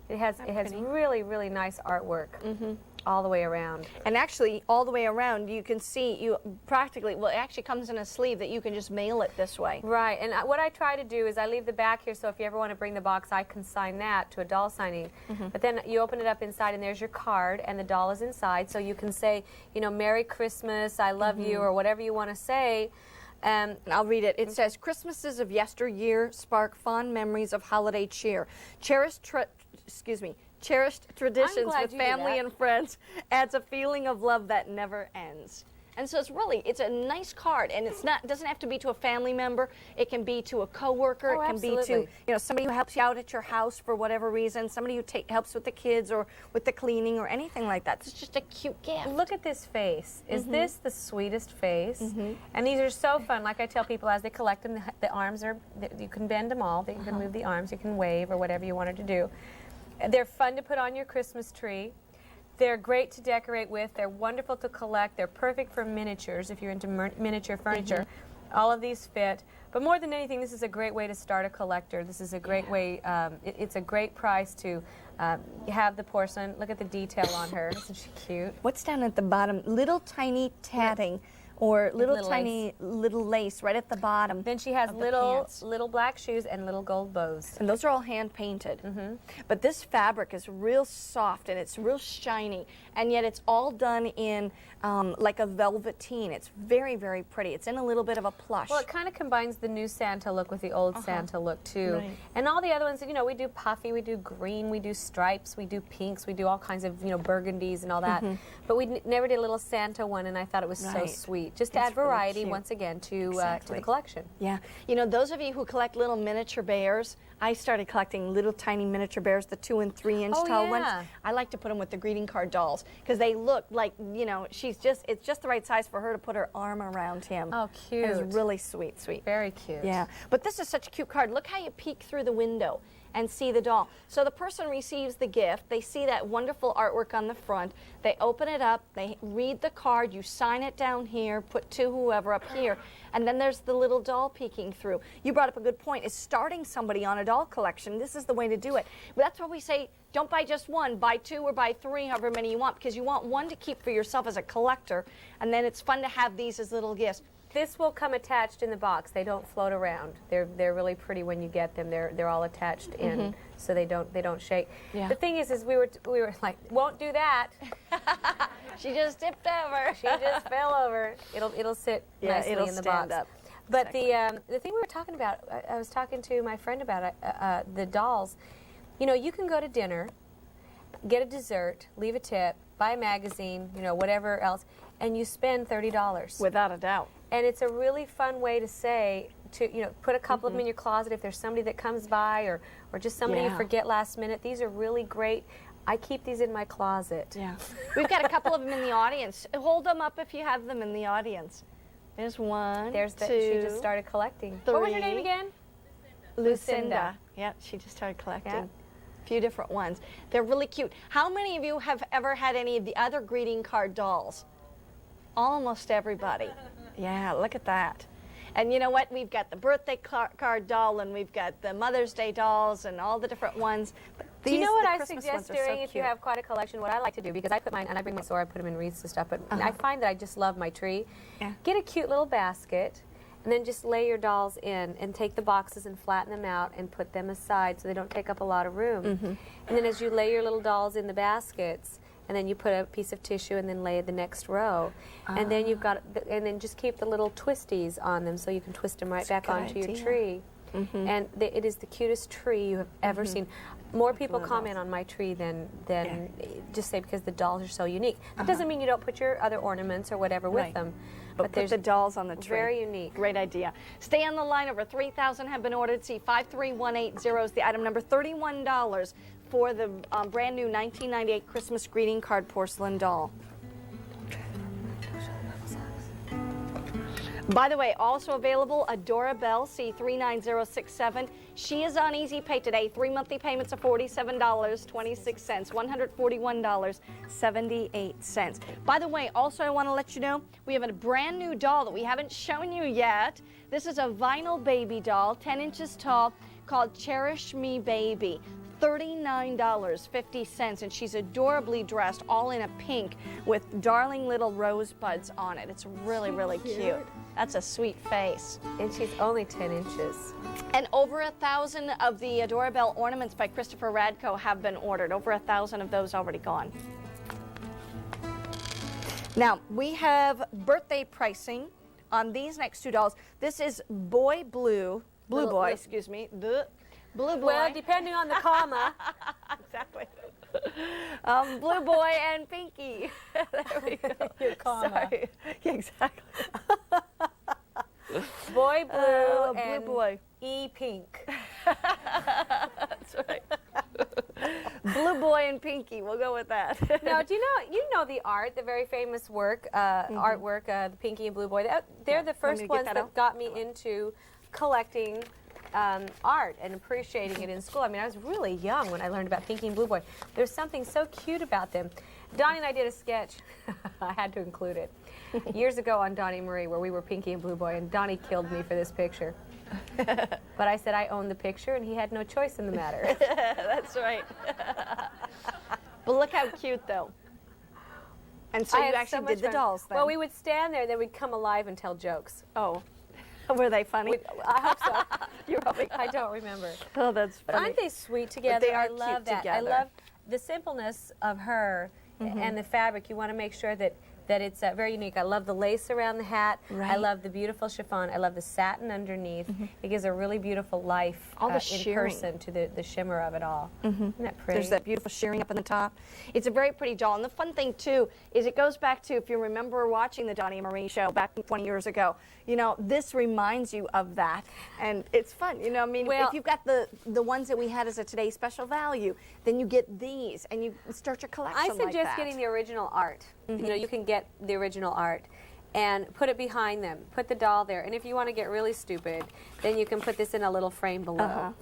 It has really, really nice artwork all the way around. And actually, all the way around, you can see you practically, well, it actually comes in a sleeve that you can just mail it this way. Right, and what I try to do is I leave the back here, so if you ever want to bring the box, I can sign that to a doll signing. But then you open it up inside, and there's your card, and the doll is inside, so you can say, you know, Merry Christmas, I love you, or whatever you want to say. And I'll read it. It says, Christmases of yesteryear spark fond memories of holiday cheer. Cherished traditions glad with you did family that. and friends adds a feeling of love that never ends. And so it's a nice card, and it doesn't have to be to a family member. It can be to a coworker. Oh, it can be to absolutely. somebody who helps you out at your house for whatever reason. Somebody who helps with the kids or with the cleaning or anything like that. It's just a cute gift. Look at this face. Is this the sweetest face? And these are so fun. Like I tell people as they collect them, the arms are, you can bend them all. You can move the arms. You can wave or whatever you wanted to do. They're fun to put on your Christmas tree. They're great to decorate with. They're wonderful to collect. They're perfect for miniatures if you're into miniature furniture. All of these fit. But more than anything, this is a great way to start a collector. This is a great way, it's a great price to have the porcelain. Look at the detail on her. Isn't she cute? What's down at the bottom? Little tiny tatting or little lace. little lace right at the bottom. Then she has of the little pants. little black shoes and little gold bows. And those are all hand painted. But this fabric is real soft and it's real shiny, and yet it's all done in like a velveteen. It's very, very pretty. It's in a little bit of a plush. Well, it kind of combines the new Santa look with the old Santa look too. Right. And all the other ones, you know, we do puffy, we do green, we do stripes, we do pinks, we do all kinds of, you know, burgundies and all that. But we never did a little Santa one, and I thought it was so Right. sweet. Just to It's add really variety cute. once again to Exactly. the collection. Yeah, you know, those of you who collect little miniature bears, I started collecting little tiny miniature bears, the 2 and 3 inch Oh, tall yeah. ones. I like to put them with the greeting card dolls because they look like, you know, it's just the right size for her to put her arm around him. Oh, cute. It's really sweet. Very cute. Yeah, but this is such a cute card. Look how you peek through the window and see the doll. So the person receives the gift, they see that wonderful artwork on the front, they open it up, they read the card, you sign it down here, put to whoever up here, and then there's the little doll peeking through. You brought up a good point, is starting somebody on a doll collection, this is the way to do it. But that's why we say, don't buy just one, buy 2 or buy 3, however many you want, because you want one to keep for yourself as a collector, and then it's fun to have these as little gifts. This will come attached in the box. They don't float around. They're really pretty when you get them. They're all attached in, so they don't shake. Yeah. The thing is we were like, won't do that. She just tipped over. She just fell over. It'll sit nicely it'll in the stand box. up. But the thing we were talking about, I was talking to my friend about the dolls. You know, you can go to dinner, get a dessert, leave a tip, buy a magazine, you know, whatever else, and you spend $30. Without a doubt. And it's a really fun way to say, you know, put a couple of them in your closet if there's somebody that comes by or just somebody you Yeah. forget last minute. These are really great. I keep these in my closet. Yeah. We've got a couple of them in the audience. Hold them up if you have them in the audience. There's one, There's that two, she just started collecting. What was your name 3. again? Lucinda. Yeah, she just started collecting. A few different ones. They're really cute. How many of you have ever had any of the other greeting card dolls? Almost everybody. Yeah, look at that. And you know what? We've got the birthday card doll, and we've got the Mother's Day dolls, and all the different ones. But Do you know what the I Christmas suggest ones are so doing if you cute. have quite a collection? What I like to do, because I put mine, and I bring my store, I put them in wreaths and stuff, but I find that I just love my tree. Yeah. Get a cute little basket, and then just lay your dolls in, and take the boxes and flatten them out and put them aside so they don't take up a lot of room. And then as you lay your little dolls in the baskets, and then you put a piece of tissue and then lay the next row. And then you've got, and then just keep the little twisties on them so you can twist them right back a good onto your idea. tree. And it is the cutest tree you have ever seen. More people comment on my tree than just say because the dolls are so unique. That doesn't mean you don't put your other ornaments or whatever with Right. them. But put the dolls on the tree. Very unique. Great idea. Stay on the line. Over 3,000 have been ordered. See 53180 is the item number. $31 for the brand new 1998 Christmas greeting card porcelain doll. By the way, also available, Adora Bell, C39067. She is on Easy Pay today. 3 monthly payments of $47.26, $141.78. By the way, also I want to let you know, we have a brand new doll that we haven't shown you yet. This is a vinyl baby doll, 10 inches tall, called Cherish Me Baby. $39.50, and she's adorably dressed, all in a pink with darling little rosebuds on it. It's really, really cute. That's a sweet face. And she's only 10 inches. And over 1,000 of the Adorabelle ornaments by Christopher Radko have been ordered. Over 1,000 of those already gone. Now, we have birthday pricing on these next two dolls. This is Blue Boy, excuse me. The Blue Boy. Well, depending on the comma. Exactly. Blue Boy and Pinky. There we go. Your comma. Sorry. Yeah, exactly. Boy Blue and Blue Boy. E Pink. That's right. Blue Boy and Pinky. We'll go with that. Now, do you know the art, the very famous work, artwork, the Pinky and Blue Boy. They're the first ones that got me into collecting art and appreciating it in school. I mean, I was really young when I learned about Pinky and Blue Boy. There's something so cute about them. Donnie and I did a sketch. I had to include it. Years ago on Donnie and Marie, where we were Pinky and Blue Boy, and Donnie killed me for this picture. But I said I owned the picture, and he had no choice in the matter. That's right. But look how cute, though. And so you actually did the dolls then? Well, we would stand there, then we'd come alive and tell jokes. Oh. Were they funny? I hope so. You're hoping. I don't remember. Oh, that's funny. But aren't they sweet together? But they are I love cute that. together. I love the simpleness of her and the fabric. You want to make sure that it's very unique. I love the lace around the hat. Right. I love the beautiful chiffon. I love the satin underneath. It gives a really beautiful life All the in shirring. person to the shimmer of it all. Isn't that pretty? There's that beautiful shirring up in the top. It's a very pretty doll. And the fun thing, too, is it goes back to, if you remember watching the Donnie and Marie show back 20 years ago, you know, this reminds you of that. And it's fun. You know, I mean, Well, if you've got the ones that we had as a today's special value, then you get these and you start your collection I like that. suggest getting the original art. You know, you can get the original art and put it behind them. Put the doll there. And if you want to get really stupid, then you can put this in a little frame below.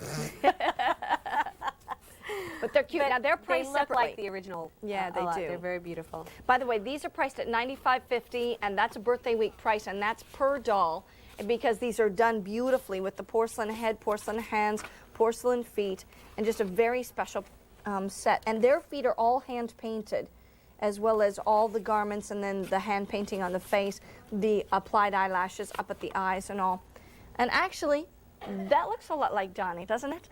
But they're cute. But now, they're priced they look separately. like the original. Yeah, they a lot. do. They're very beautiful. By the way, these are priced at $95.50, and that's a birthday week price, and that's per doll, because these are done beautifully with the porcelain head, porcelain hands, porcelain feet, and just a very special set. And their feet are all hand painted, as well as all the garments, and then the hand painting on the face, the applied eyelashes up at the eyes and all. And actually, that looks a lot like Donnie, doesn't it?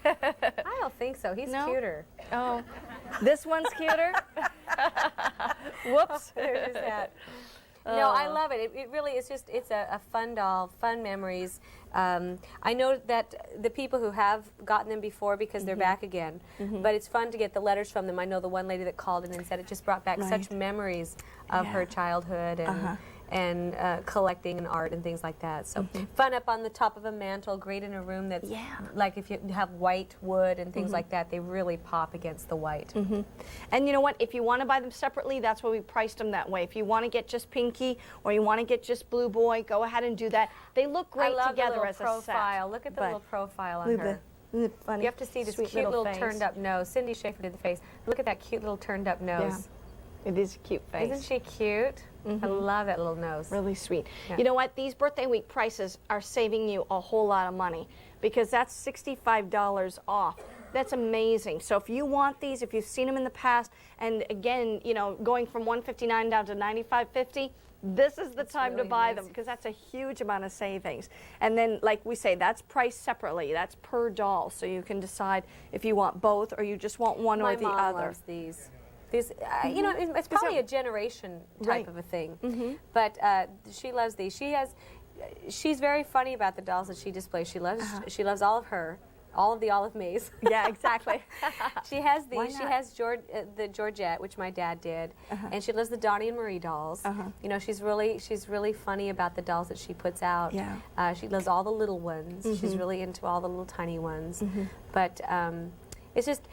I don't think so. He's cuter. Oh, this one's cuter? Whoops. There's his hat. No, I love it. It really is just, it's a fun doll, fun memories. I know that the people who have gotten them before, because they're back again, but it's fun to get the letters from them. I know the one lady that called in and said it just brought back such memories of her childhood and collecting and art and things like that. So fun up on the top of a mantle, great in a room that's like if you have white wood and things like that, they really pop against the white. And you know what? If you want to buy them separately, that's why we priced them that way. If you want to get just Pinky or you want to get just Blue Boy, go ahead and do that. They look great together as profile. a set. Look at the little profile on her. Funny, You have to see this sweet cute little face. turned up nose. Cindy Schaefer did the face. Look at that cute little turned up nose. It is a cute face. Isn't she cute? I love that little nose. Really sweet. Yeah. You know what? These birthday week prices are saving you a whole lot of money, because that's $65 off. That's amazing. So if you want these, if you've seen them in the past, and again, you know, going from $159 down to $95.50, this is the time to really buy nice. them, because that's a huge amount of savings. And then, like we say, that's priced separately. That's per doll, so you can decide if you want both or you just want one My or the mom other. loves these. These, you know, it's probably a generation type of a thing, but she loves these. She's very funny about the dolls that she displays. She loves all of her, all of the Olive Mays. Yeah, exactly. She has Why these. She not? has the Georgette, which my dad did, and she loves the Donnie and Marie dolls. You know, she's really funny about the dolls that she puts out. Yeah. She loves all the little ones. She's really into all the little tiny ones, but. It's just,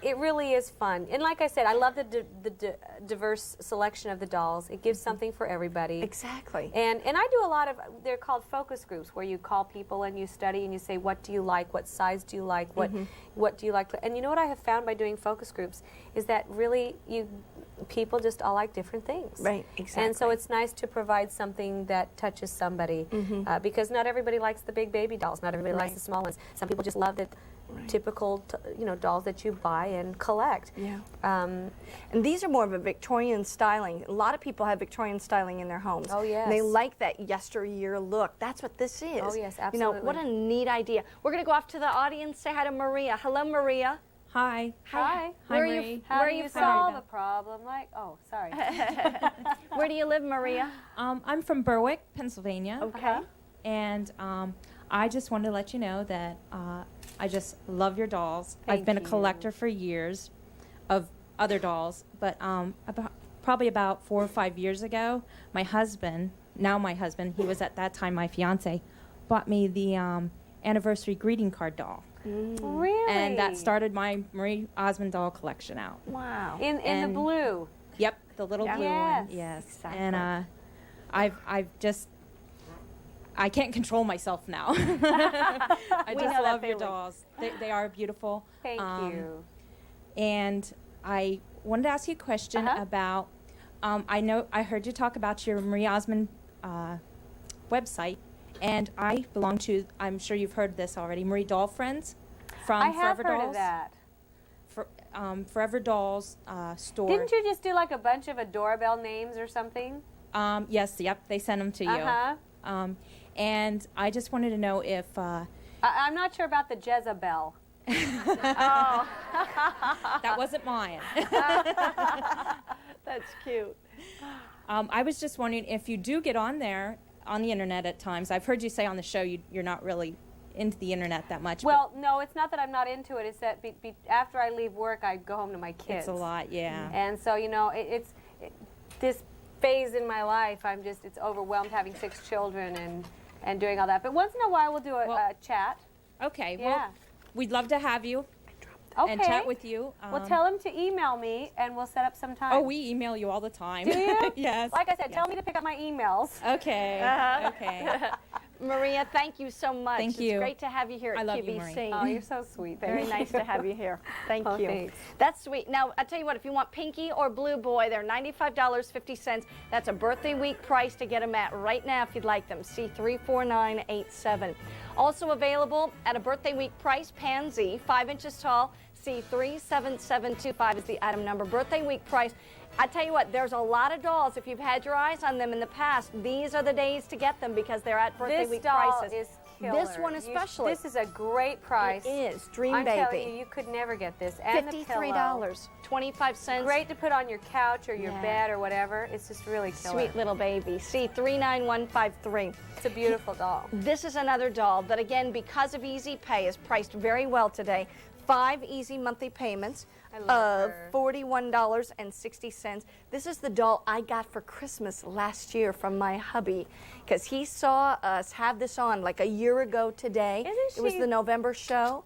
it really is fun. And like I said, I love the diverse selection of the dolls. It gives something for everybody. Exactly. And I do a lot of, they're called focus groups, where you call people and you study and you say, what do you like? What size do you like? What do you like? And you know what I have found by doing focus groups is that really people just all like different things. Right, exactly. And so it's nice to provide something that touches somebody, because not everybody likes the big baby dolls. Not everybody likes the small ones. Some people just love that typical, dolls that you buy and collect. Yeah. And these are more of a Victorian styling. A lot of people have Victorian styling in their homes. Oh, yes. And they like that yesteryear look. That's what this is. Oh, yes, absolutely. What a neat idea. We're going to go off to the audience, say hi to Maria. Hello, Maria. Hi. Hi. Where are Marie. you, How where do are you you solve from? a problem like? Oh, sorry. Where do you live, Maria? I'm from Berwick, Pennsylvania. Okay. And I just wanted to let you know that I just love your dolls. Thank I've been a you. collector for years of other dolls, but probably about 4 or 5 years ago, my husband, he was at that time my fiance, bought me the anniversary greeting card doll. Really? And that started my Marie Osmond doll collection out. Wow. in the and- blue. Yep, the little blue Yes, one. Yes. exactly. And I can't control myself now. I We just know that love your feeling. dolls. They are beautiful. Thank you. And I wanted to ask you a question about. I heard you talk about your Marie Osmond website, and I belong to. I'm sure you've heard this already. Marie Doll Friends from I have Forever heard Dolls. of that. Forever Dolls store. Didn't you just do like a bunch of doorbell names or something? Yes. Yep. They sent them to you. Uh-huh. And I just wanted to know if I'm not sure about the Jezebel. oh, That wasn't mine. that's cute. I was just wondering if you do get on there on the internet at times. I've heard you say on the show you're not really into the internet that much. Well, no, it's not that I'm not into it. It's that after I leave work, I go home to my but kids. it's a lot, yeah. And so, this phase in my life, it's overwhelmed having 6 children and doing all that. But once in a while, we'll do a chat. Okay, Yeah. well, we'd love to have you Okay. and chat with you. Well, tell him to email me, and we'll set up some time. Oh, we email you all the time. Do you? Yes. Like I said, tell me to pick up my emails. Okay. Okay. Maria, thank you so much. Thank you. It's great to have you here at I love you, QVC. Marie. Oh, you're so sweet. Thank Very you. nice to have you here. Thank Oh, you. thanks. That's sweet. Now, I'll tell you what, if you want Pinky or Blue Boy, they're $95.50. That's a birthday week price to get them at right now if you'd like them. C34987. Also available at a birthday week price, Pansy, 5 inches tall. C37725 is the item number. Birthday week price. I tell you what, there's a lot of dolls. If you've had your eyes on them in the past, these are the days to get them because they're at birthday This week doll prices. is killer. This one especially. This is a great price. It is. Dream I'm Baby. telling you, you could never get this. And the pillow. $53, 25 cents. Great to put on your couch or your Yeah. bed or whatever. It's just really killer. Sweet little baby. C39153. It's a beautiful doll. This is another doll that, again, because of easy pay, is priced very well today. 5 easy monthly payments I love of her. $41.60. This is the doll I got for Christmas last year from my hubby because he saw us have this on like a year ago today. Isn't It was she- the November show.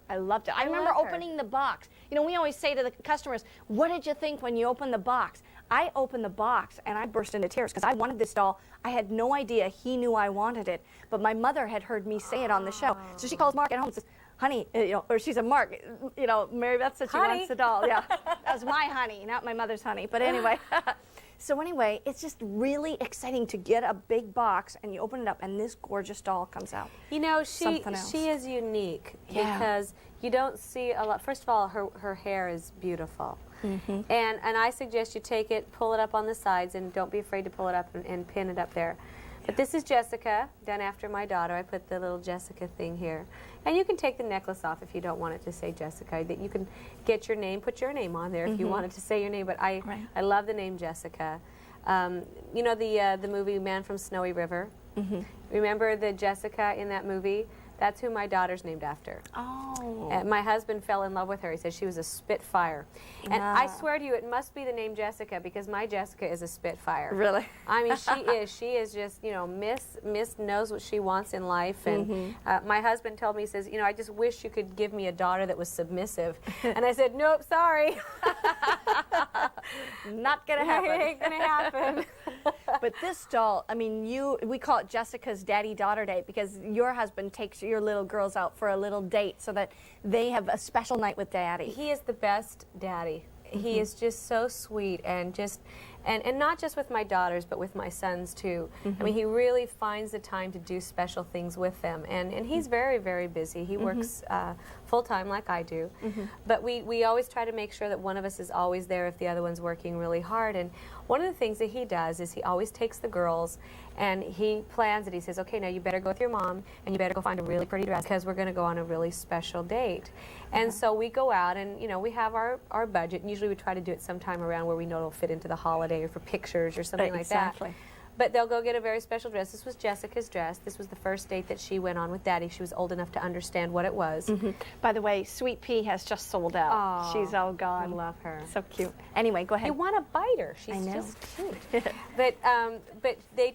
I loved it. I remember love her. opening the box. You know, we always say to the customers, what did you think when you opened the box? I opened the box and I burst into tears because I wanted this doll. I had no idea he knew I wanted it, but my mother had heard me say it on the show. So she calls Mark at home and says, honey, or she said, Mark, Mary Beth said she Honey. wants the doll. Yeah, that was my honey, not my mother's honey. But anyway, so anyway, it's just really exciting to get a big box and you open it up and this gorgeous doll comes out. You know, Something else. she is unique Yeah. because you don't see a lot. First of all, her hair is beautiful. Mm-hmm. And I suggest you take it, pull it up on the sides, and don't be afraid to pull it up and pin it up there. But this is Jessica, done after my daughter. I put the little Jessica thing here. And you can take the necklace off if you don't want it to say Jessica. That you can get your name, put your name on there if you want it to say your name. But I love the name Jessica. You know the movie Man from Snowy River? Remember the Jessica in that movie? That's who my daughter's named after. Oh. And my husband fell in love with her. He said she was a Spitfire. And I swear to you, it must be the name Jessica because my Jessica is a Spitfire. Really? I mean, she is. She is just, Miss knows what she wants in life. And my husband told me, he says, I just wish you could give me a daughter that was submissive. And I said, nope, sorry. Not gonna happen. It ain't gonna happen. But this doll, I mean, we call it Jessica's Daddy-Daughter Day because your husband takes your little girls out for a little date so that they have a special night with Daddy. He is the best daddy. He is just so sweet and And not just with my daughters, but with my sons too. I mean, he really finds the time to do special things with them. And he's very, very busy. He works full-time like I do. But we always try to make sure that one of us is always there if the other one's working really hard. And one of the things that he does is he always takes the girls and he plans it. He says, okay, now you better go with your mom and you better go find a really pretty dress because we're going to go on a really special date. And so we go out and, you know, we have our budget, and usually we try to do it sometime around where we know it'll fit into the holiday or for pictures or something like that. But they'll go get a very special dress. This was Jessica's dress. This was the first date that she went on with Daddy. She was old enough to understand what it was. By the way, Sweet Pea has just sold out. Aw, She's all gone. I love her. So cute. Anyway, go ahead. You want to bite her. She's just cute. But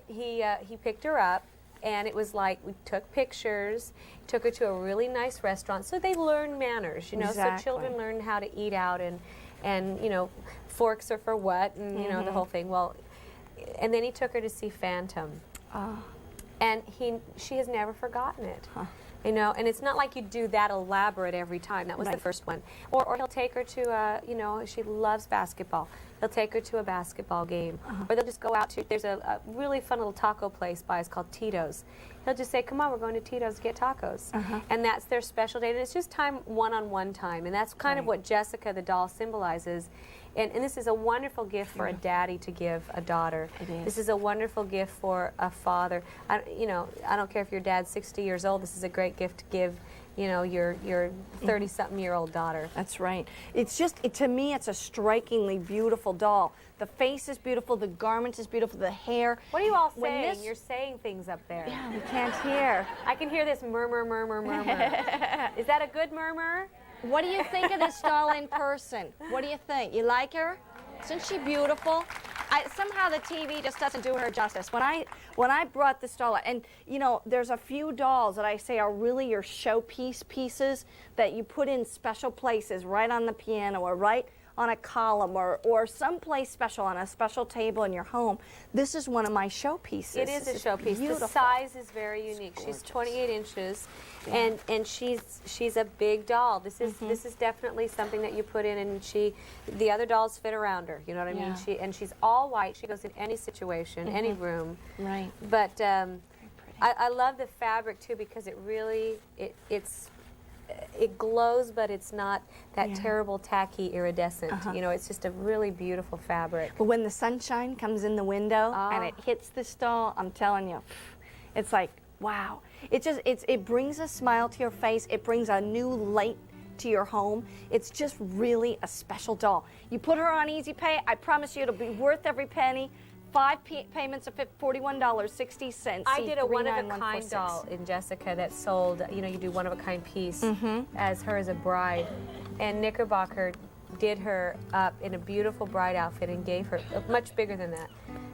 he picked her up, and it was like we took pictures, took her to a really nice restaurant, so they learn manners, you know. So children learn how to eat out, and you know, forks are for what, and you know the whole thing. Well, and then he took her to see Phantom, and she has never forgotten it. You know, and it's not like you do that elaborate every time. That was the first one. Or he'll take her to you know, she loves basketball. He'll take her to a basketball game. Or they'll just go out to, there's a really fun little taco place by us called Tito's. He'll just say, come on, we're going to Tito's to get tacos. And that's their special date. And it's just time, one-on-one time. And that's kind of what Jessica, the doll, symbolizes. And this is a wonderful gift for a daddy to give a daughter. This is a wonderful gift for a father. You know, I don't care if your dad's 60 years old. This is a great gift to give, you know, your 30-something-year-old daughter. That's right. It's just, to me, it's a strikingly beautiful doll. The face is beautiful. The garment is beautiful. The hair. What are you all saying? You're saying things up there. Yeah, we can't hear. I can hear this murmur, murmur, murmur. Is that a good murmur? What do you think of this doll in person? What do you think? You like her? Isn't she beautiful? Somehow the TV just doesn't do her justice. When I brought this doll out, and you know, there's a few dolls that I say are really your showpiece pieces that you put in special places, right on the piano or right on a column or someplace special on a special table in your home. This is one of my showpieces. It is a showpiece. The size is very unique. She's 28 inches, and she's a big doll. This is definitely something that you put in, and the other dolls fit around her. You know what I mean? She's all white. She goes in any situation, any room. Right. But I love the fabric too, because it really it glows, but it's not that terrible tacky iridescent. You know, it's just a really beautiful fabric. But when the sunshine comes in the window and it hits this doll, I'm telling you, it's like, wow. It brings a smile to your face. It brings a new light to your home. It's just really a special doll. You put her on Easy Pay, I promise you it'll be worth every penny. 5 payments of $41.60. I did a one-of-a-kind doll in Jessica that sold, you know, you do one-of-a-kind piece as her as a bride. And Knickerbocker did her up in a beautiful bride outfit and gave her, much bigger than that,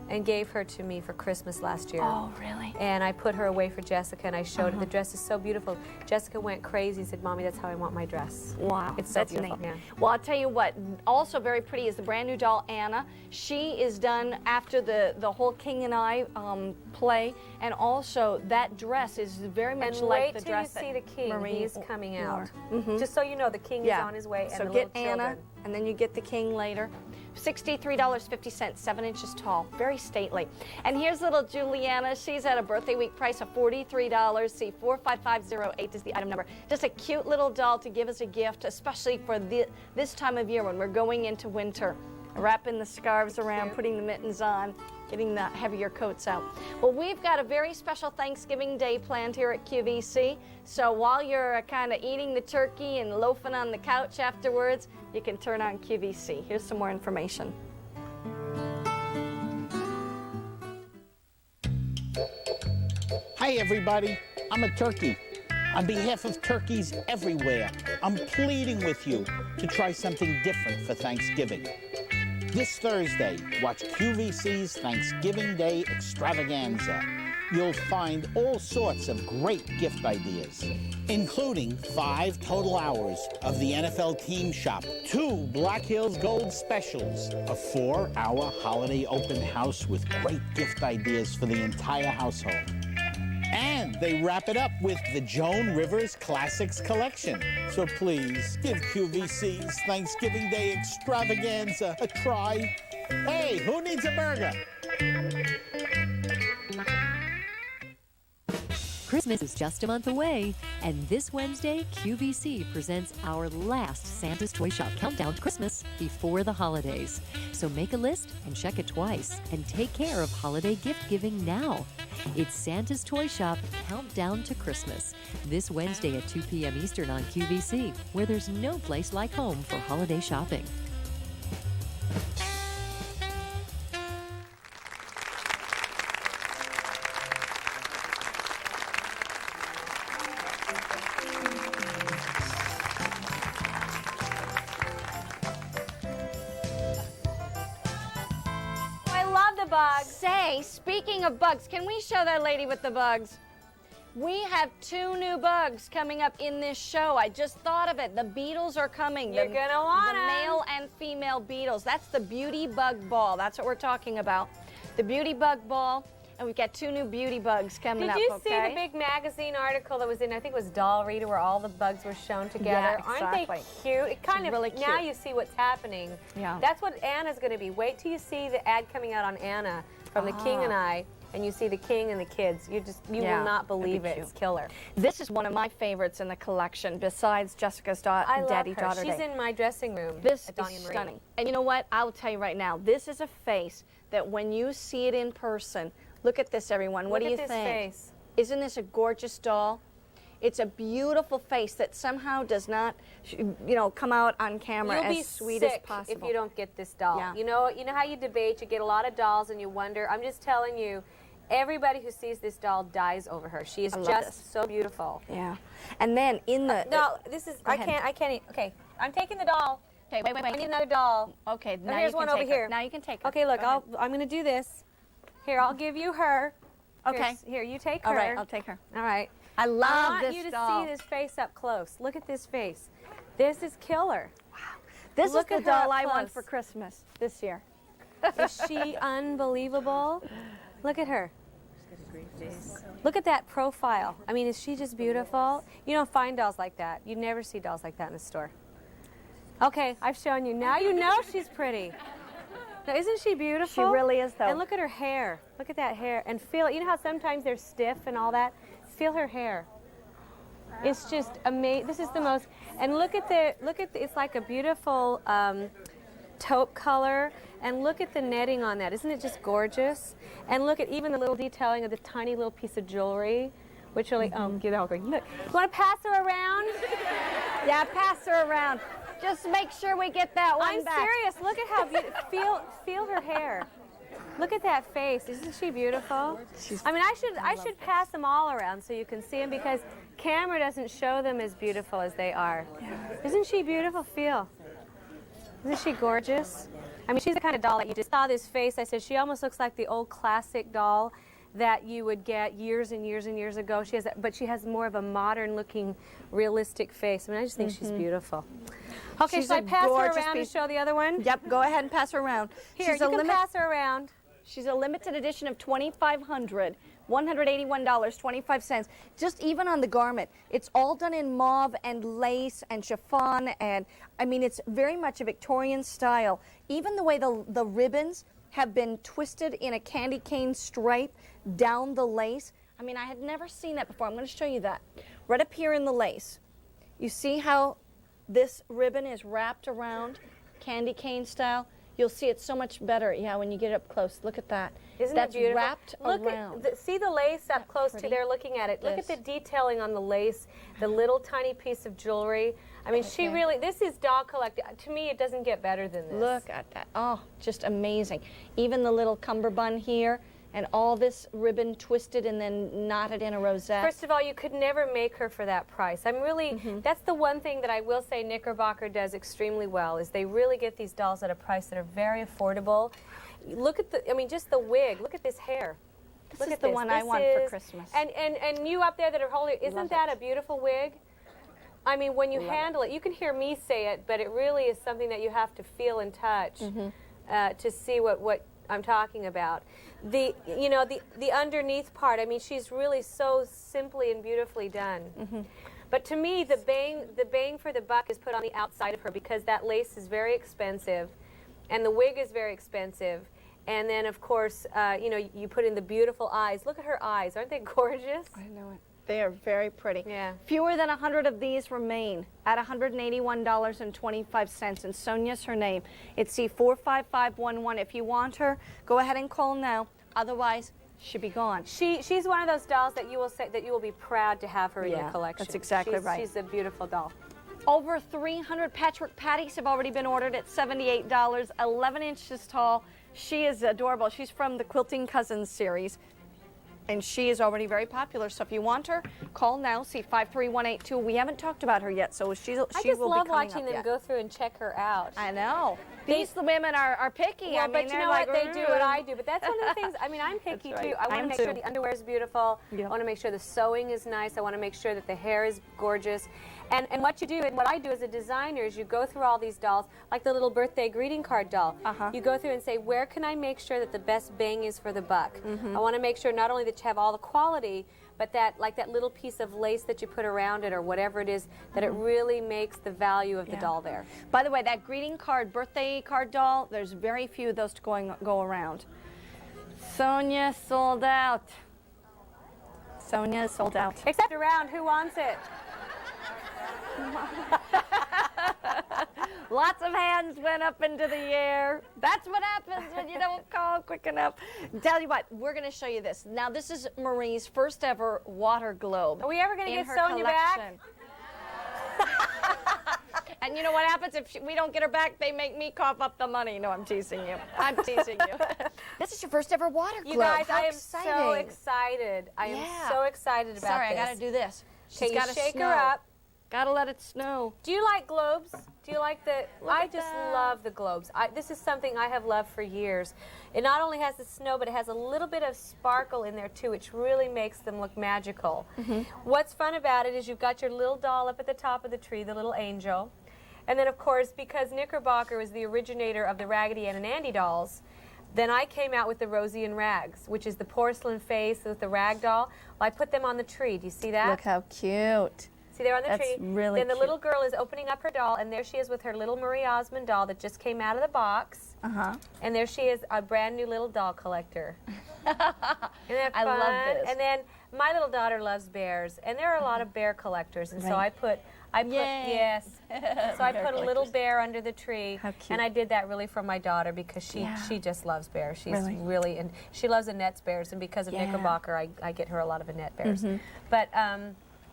and gave her to me for Christmas last year. Oh, really? And I put her away for Jessica, and I showed her. The dress is so beautiful. Jessica went crazy and said, Mommy, that's how I want my dress. Wow. It's so beautiful. Neat. Yeah. Well, I'll tell you what, also very pretty is the brand new doll, Anna. She is done after the whole King and I play, and also that dress is very much like the dress that Marie. And wait till you see the King. He's coming out. Mm-hmm. Just so you know, the King is on his way, so and the get little Anna, children. and then you get the King later. $63.50, 7 inches tall, very stately. And here's little Juliana. She's at a birthday week price of $43. See, 45508 is the item number. Just a cute little doll to give as a gift, especially for this time of year when we're going into winter. Wrapping the scarves around, putting the mittens on, getting the heavier coats out. Well, we've got a very special Thanksgiving Day planned here at QVC. So while you're kind of eating the turkey and loafing on the couch afterwards, you can turn on QVC. Here's some more information. Hi, everybody. I'm a turkey. On behalf of turkeys everywhere, I'm pleading with you to try something different for Thanksgiving. This Thursday, watch QVC's Thanksgiving Day Extravaganza. You'll find all sorts of great gift ideas, including 5 total hours of the NFL Team Shop, 2 Black Hills Gold specials, a 4-hour holiday open house with great gift ideas for the entire household. And they wrap it up with the Joan Rivers Classics Collection. So please, give QVC's Thanksgiving Day Extravaganza a try. Hey, who needs a burger? Christmas is just a month away, and this Wednesday, QVC presents our last Santa's Toy Shop countdown to Christmas before the holidays. So make a list and check it twice, and take care of holiday gift giving now. It's Santa's Toy Shop Countdown to Christmas, this Wednesday at 2 p.m. Eastern on QVC, where there's no place like home for holiday shopping. Speaking of bugs, can we show that lady with the bugs? We have 2 new bugs coming up in this show. I just thought of it. The beetles are coming. You're gonna want the male and female beetles. That's the beauty bug ball. That's what we're talking about. The beauty bug ball. And we've got 2 new beauty bugs coming up. Did you see the big magazine article that was in, I think it was Doll Reader, where all the bugs were shown together? Yeah, exactly. Aren't they cute? It kind of really cute. Now you see what's happening. Yeah. That's what Anna's going to be. Wait till you see the ad coming out on Anna from The King and I, and you see the king and the kids. You will not believe it. It's killer. This is one of my favorites in the collection, besides Jessica's Daddy Daughter Day. She's in my dressing room. This at is stunning. And you know what? I'll tell you right now, this is a face that when you see it in person, look at this, everyone. What do you think? Look at this face. Isn't this a gorgeous doll? It's a beautiful face that somehow does not, come out on camera as sweet as possible. If you don't get this doll. Yeah. You know how you debate, you get a lot of dolls and you wonder. I'm just telling you, everybody who sees this doll dies over her. She is just so beautiful. Yeah. And then in the no, this is I can't. Okay, I'm taking the doll. Okay, wait. I need another doll. Okay, now here's one over here. Now you can take her. Okay, look, I'm going to do this. Here, I'll give you her. Okay. Here, you take her. All right, I'll take her. All right. I love this I want you to doll. see this face up close. Look at this face. This is killer. Wow. This Look is at the her doll up I want close. for Christmas this year. Is she unbelievable? Look at her. Look at that profile. I mean, is she just beautiful? You don't find dolls like that. You never see dolls like that in the store. Okay, I've shown you. Now you know she's pretty. Now, isn't she beautiful? She really is, though. And look at her hair. Look at that hair. And feel, you know how sometimes they're stiff and all that? Feel her hair. It's just amazing. This is the most, and look at it's like a beautiful taupe color. And look at the netting on that. Isn't it just gorgeous? And look at even the little detailing of the tiny little piece of jewelry, which really, get out there. Look, you want to pass her around? Yeah, pass her around. Just make sure we get that one back. I'm serious. Look at how beautiful. Feel her hair. Look at that face. Isn't she beautiful? I mean, I should pass them all around so you can see them, because camera doesn't show them as beautiful as they are. Isn't she beautiful? Feel. Isn't she gorgeous? I mean, she's the kind of doll that you just saw this face. I said she almost looks like the old classic doll that you would get years and years and years ago. But she has more of a modern-looking, realistic face. I mean, I just think she's beautiful. Okay, should I pass her around and show the other one? Yep, go ahead and pass her around. Here, you can pass her around. She's a limited edition of 2,500. $181.25. Just even on the garment, it's all done in mauve and lace and chiffon, and I mean, it's very much a Victorian style. Even the way the ribbons have been twisted in a candy cane stripe down the lace. I mean, I had never seen that before. I'm going to show you that. Right up here in the lace, you see how this ribbon is wrapped around candy cane style? You'll see it so much better, when you get up close. Look at that. Isn't That's it beautiful? wrapped around. See the lace up close to there looking at it. Look at the detailing on the lace, the little tiny piece of jewelry. I mean, she really, this is doll collecting. To me, it doesn't get better than this. Look at that. Oh, just amazing. Even the little cummerbund here, and all this ribbon twisted and then knotted in a rosette. First of all, you could never make her for that price. I'm really, that's the one thing that I will say Knickerbocker does extremely well, is they really get these dolls at a price that are very affordable. Look at the, I mean, just the wig. Look at this hair. This is the one I want for Christmas. And you up there that are holding, isn't that a beautiful wig? I mean, when you handle it, you can hear me say it, but it really is something that you have to feel and touch to see what I'm talking about. The underneath part, I mean, she's really so simply and beautifully done. But to me, the bang for the buck is put on the outside of her, because that lace is very expensive. And the wig is very expensive. And then, of course, you know, you put in the beautiful eyes. Look at her eyes. Aren't they gorgeous? I know it. They are very pretty. Yeah. Fewer than 100 of these remain at $181.25. And Sonia's her name. It's C45511. If you want her, go ahead and call now. Otherwise, she'll be gone. She's one of those dolls that you will say that you will be proud to have her in your collection. That's exactly right. She's a beautiful doll. Over 300 patchwork patties have already been ordered at $78, 11 inches tall. She is adorable. She's from the Quilting Cousins series, and she is already very popular. So if you want her, call now, see 53182. We haven't talked about her yet, so she will be coming up. I just love watching them go through and check her out. I know. These women are picky. Well, I mean, but you know like, what? They do what I do. But that's one of the things. I mean, I'm picky That's right. too. I want to make sure the underwear is beautiful. Yep. I want to make sure the sewing is nice. I want to make sure that the hair is gorgeous. And what you do, and what I do as a designer, is you go through all these dolls, like the little birthday greeting card doll. You go through and say, where can I make sure that the best bang is for the buck? I want to make sure not only that you have all the quality, but that, like that little piece of lace that you put around it or whatever it is, that it really makes the value of the doll there. By the way, that greeting card, birthday card doll, there's very few of those to go around. Sonia sold out. Sonia is sold out. Except around, who wants it? Lots of hands went up into the air. That's what happens when you don't call quick enough. Tell you what, we're going to show you this. Now, this is Marie's first ever water globe. Are we ever going to get Sonia collection. back? And you know what happens if we don't get her back? They make me cough up the money. No, I'm teasing you. I'm teasing you. This is your first ever water globe. You guys, How I am exciting. so excited. I am so excited about Sorry, this. I got to do this. She's got to shake snow. her up. Gotta let it snow. Do you like globes? Do you like the? I just that. love the globes. This is something I have loved for years. It not only has the snow, but it has a little bit of sparkle in there too, which really makes them look magical. What's fun about it is you've got your little doll up at the top of the tree, the little angel. And then, of course, because Knickerbocker was the originator of the Raggedy Ann and Andy dolls, then I came out with the Rosie and Rags, which is the porcelain face with the rag doll. Well, I put them on the tree. Do you see that? Look how cute. See there on the That's tree? really Then the cute. little girl is opening up her doll, and there she is with her little Marie Osmond doll that just came out of the box. And there she is, a brand new little doll collector. Isn't that fun? I love this. And then my little daughter loves bears, and there are a lot of bear collectors, and so I put yes. So I put a little bear under the tree, How cute. and I did that really for my daughter because she just loves bears. She's really, and she loves Annette's bears, and because of Knickerbocker, I get her a lot of Annette bears. But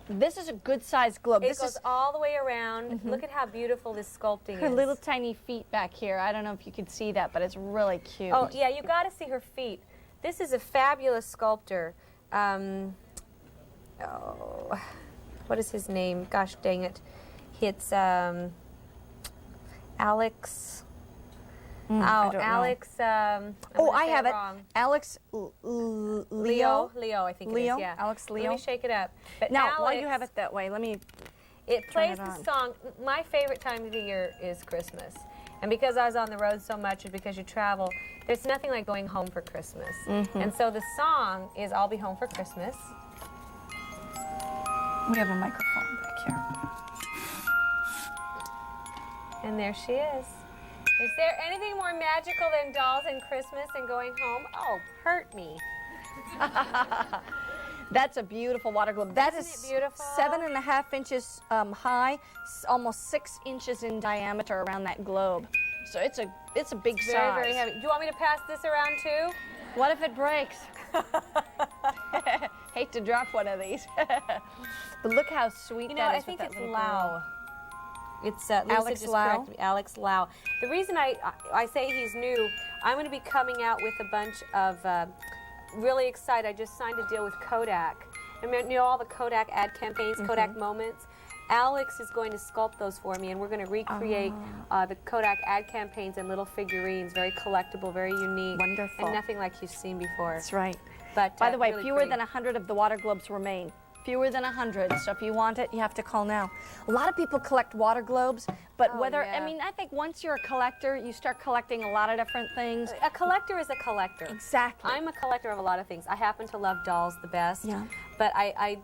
this is a good sized globe. it This goes is all the way around. Look at how beautiful this sculpting her is. little tiny feet back here. I don't know if you can see that, but it's really cute. Oh, yeah, you got to see her feet. This is a fabulous sculptor. What is his name? Gosh dang it. It's Alex. I don't know. Alex. I'm Oh, gonna I say have it. wrong. Alex Leo. Leo, I think it Leo? is. Yeah. Alex Let Leo? me shake it up. But Now, Alex, while you have it that way, let me. it plays it the on. song. My favorite time of the year is Christmas. And because I was on the road so much and because you travel, there's nothing like going home for Christmas. And so the song is I'll Be Home for Christmas. We have a microphone back here. And there she is. Is there anything more magical than dolls and Christmas and going home? Oh, hurt me. That's a beautiful water globe. That Isn't is it beautiful? 7.5 inches high, almost 6 inches in diameter around that globe. So it's a big size. Very, very heavy. Do you want me to pass this around too? What if it breaks? Hate to drop one of these. But look how sweet You know, that I is. think with that it's little Lau. girl. It's Lisa Alex just Lau? corrected me. Alex Lau. The reason I say he's new, I'm going to be coming out with a bunch of really excited. I just signed a deal with Kodak. I mean, you know all the Kodak ad campaigns, Kodak moments. Alex is going to sculpt those for me, and we're going to recreate the Kodak ad campaigns in little figurines, very collectible, very unique. Wonderful. And nothing like you've seen before. That's right. But, By the way, really fewer pretty. than 100 of the water globes remain. Fewer than 100. So if you want it, you have to call now. A lot of people collect water globes, but Oh, whether, yeah. I mean, I think once you're a collector, you start collecting a lot of different things. A collector is a collector. Exactly. I'm a collector of a lot of things. I happen to love dolls the best. Yeah. But I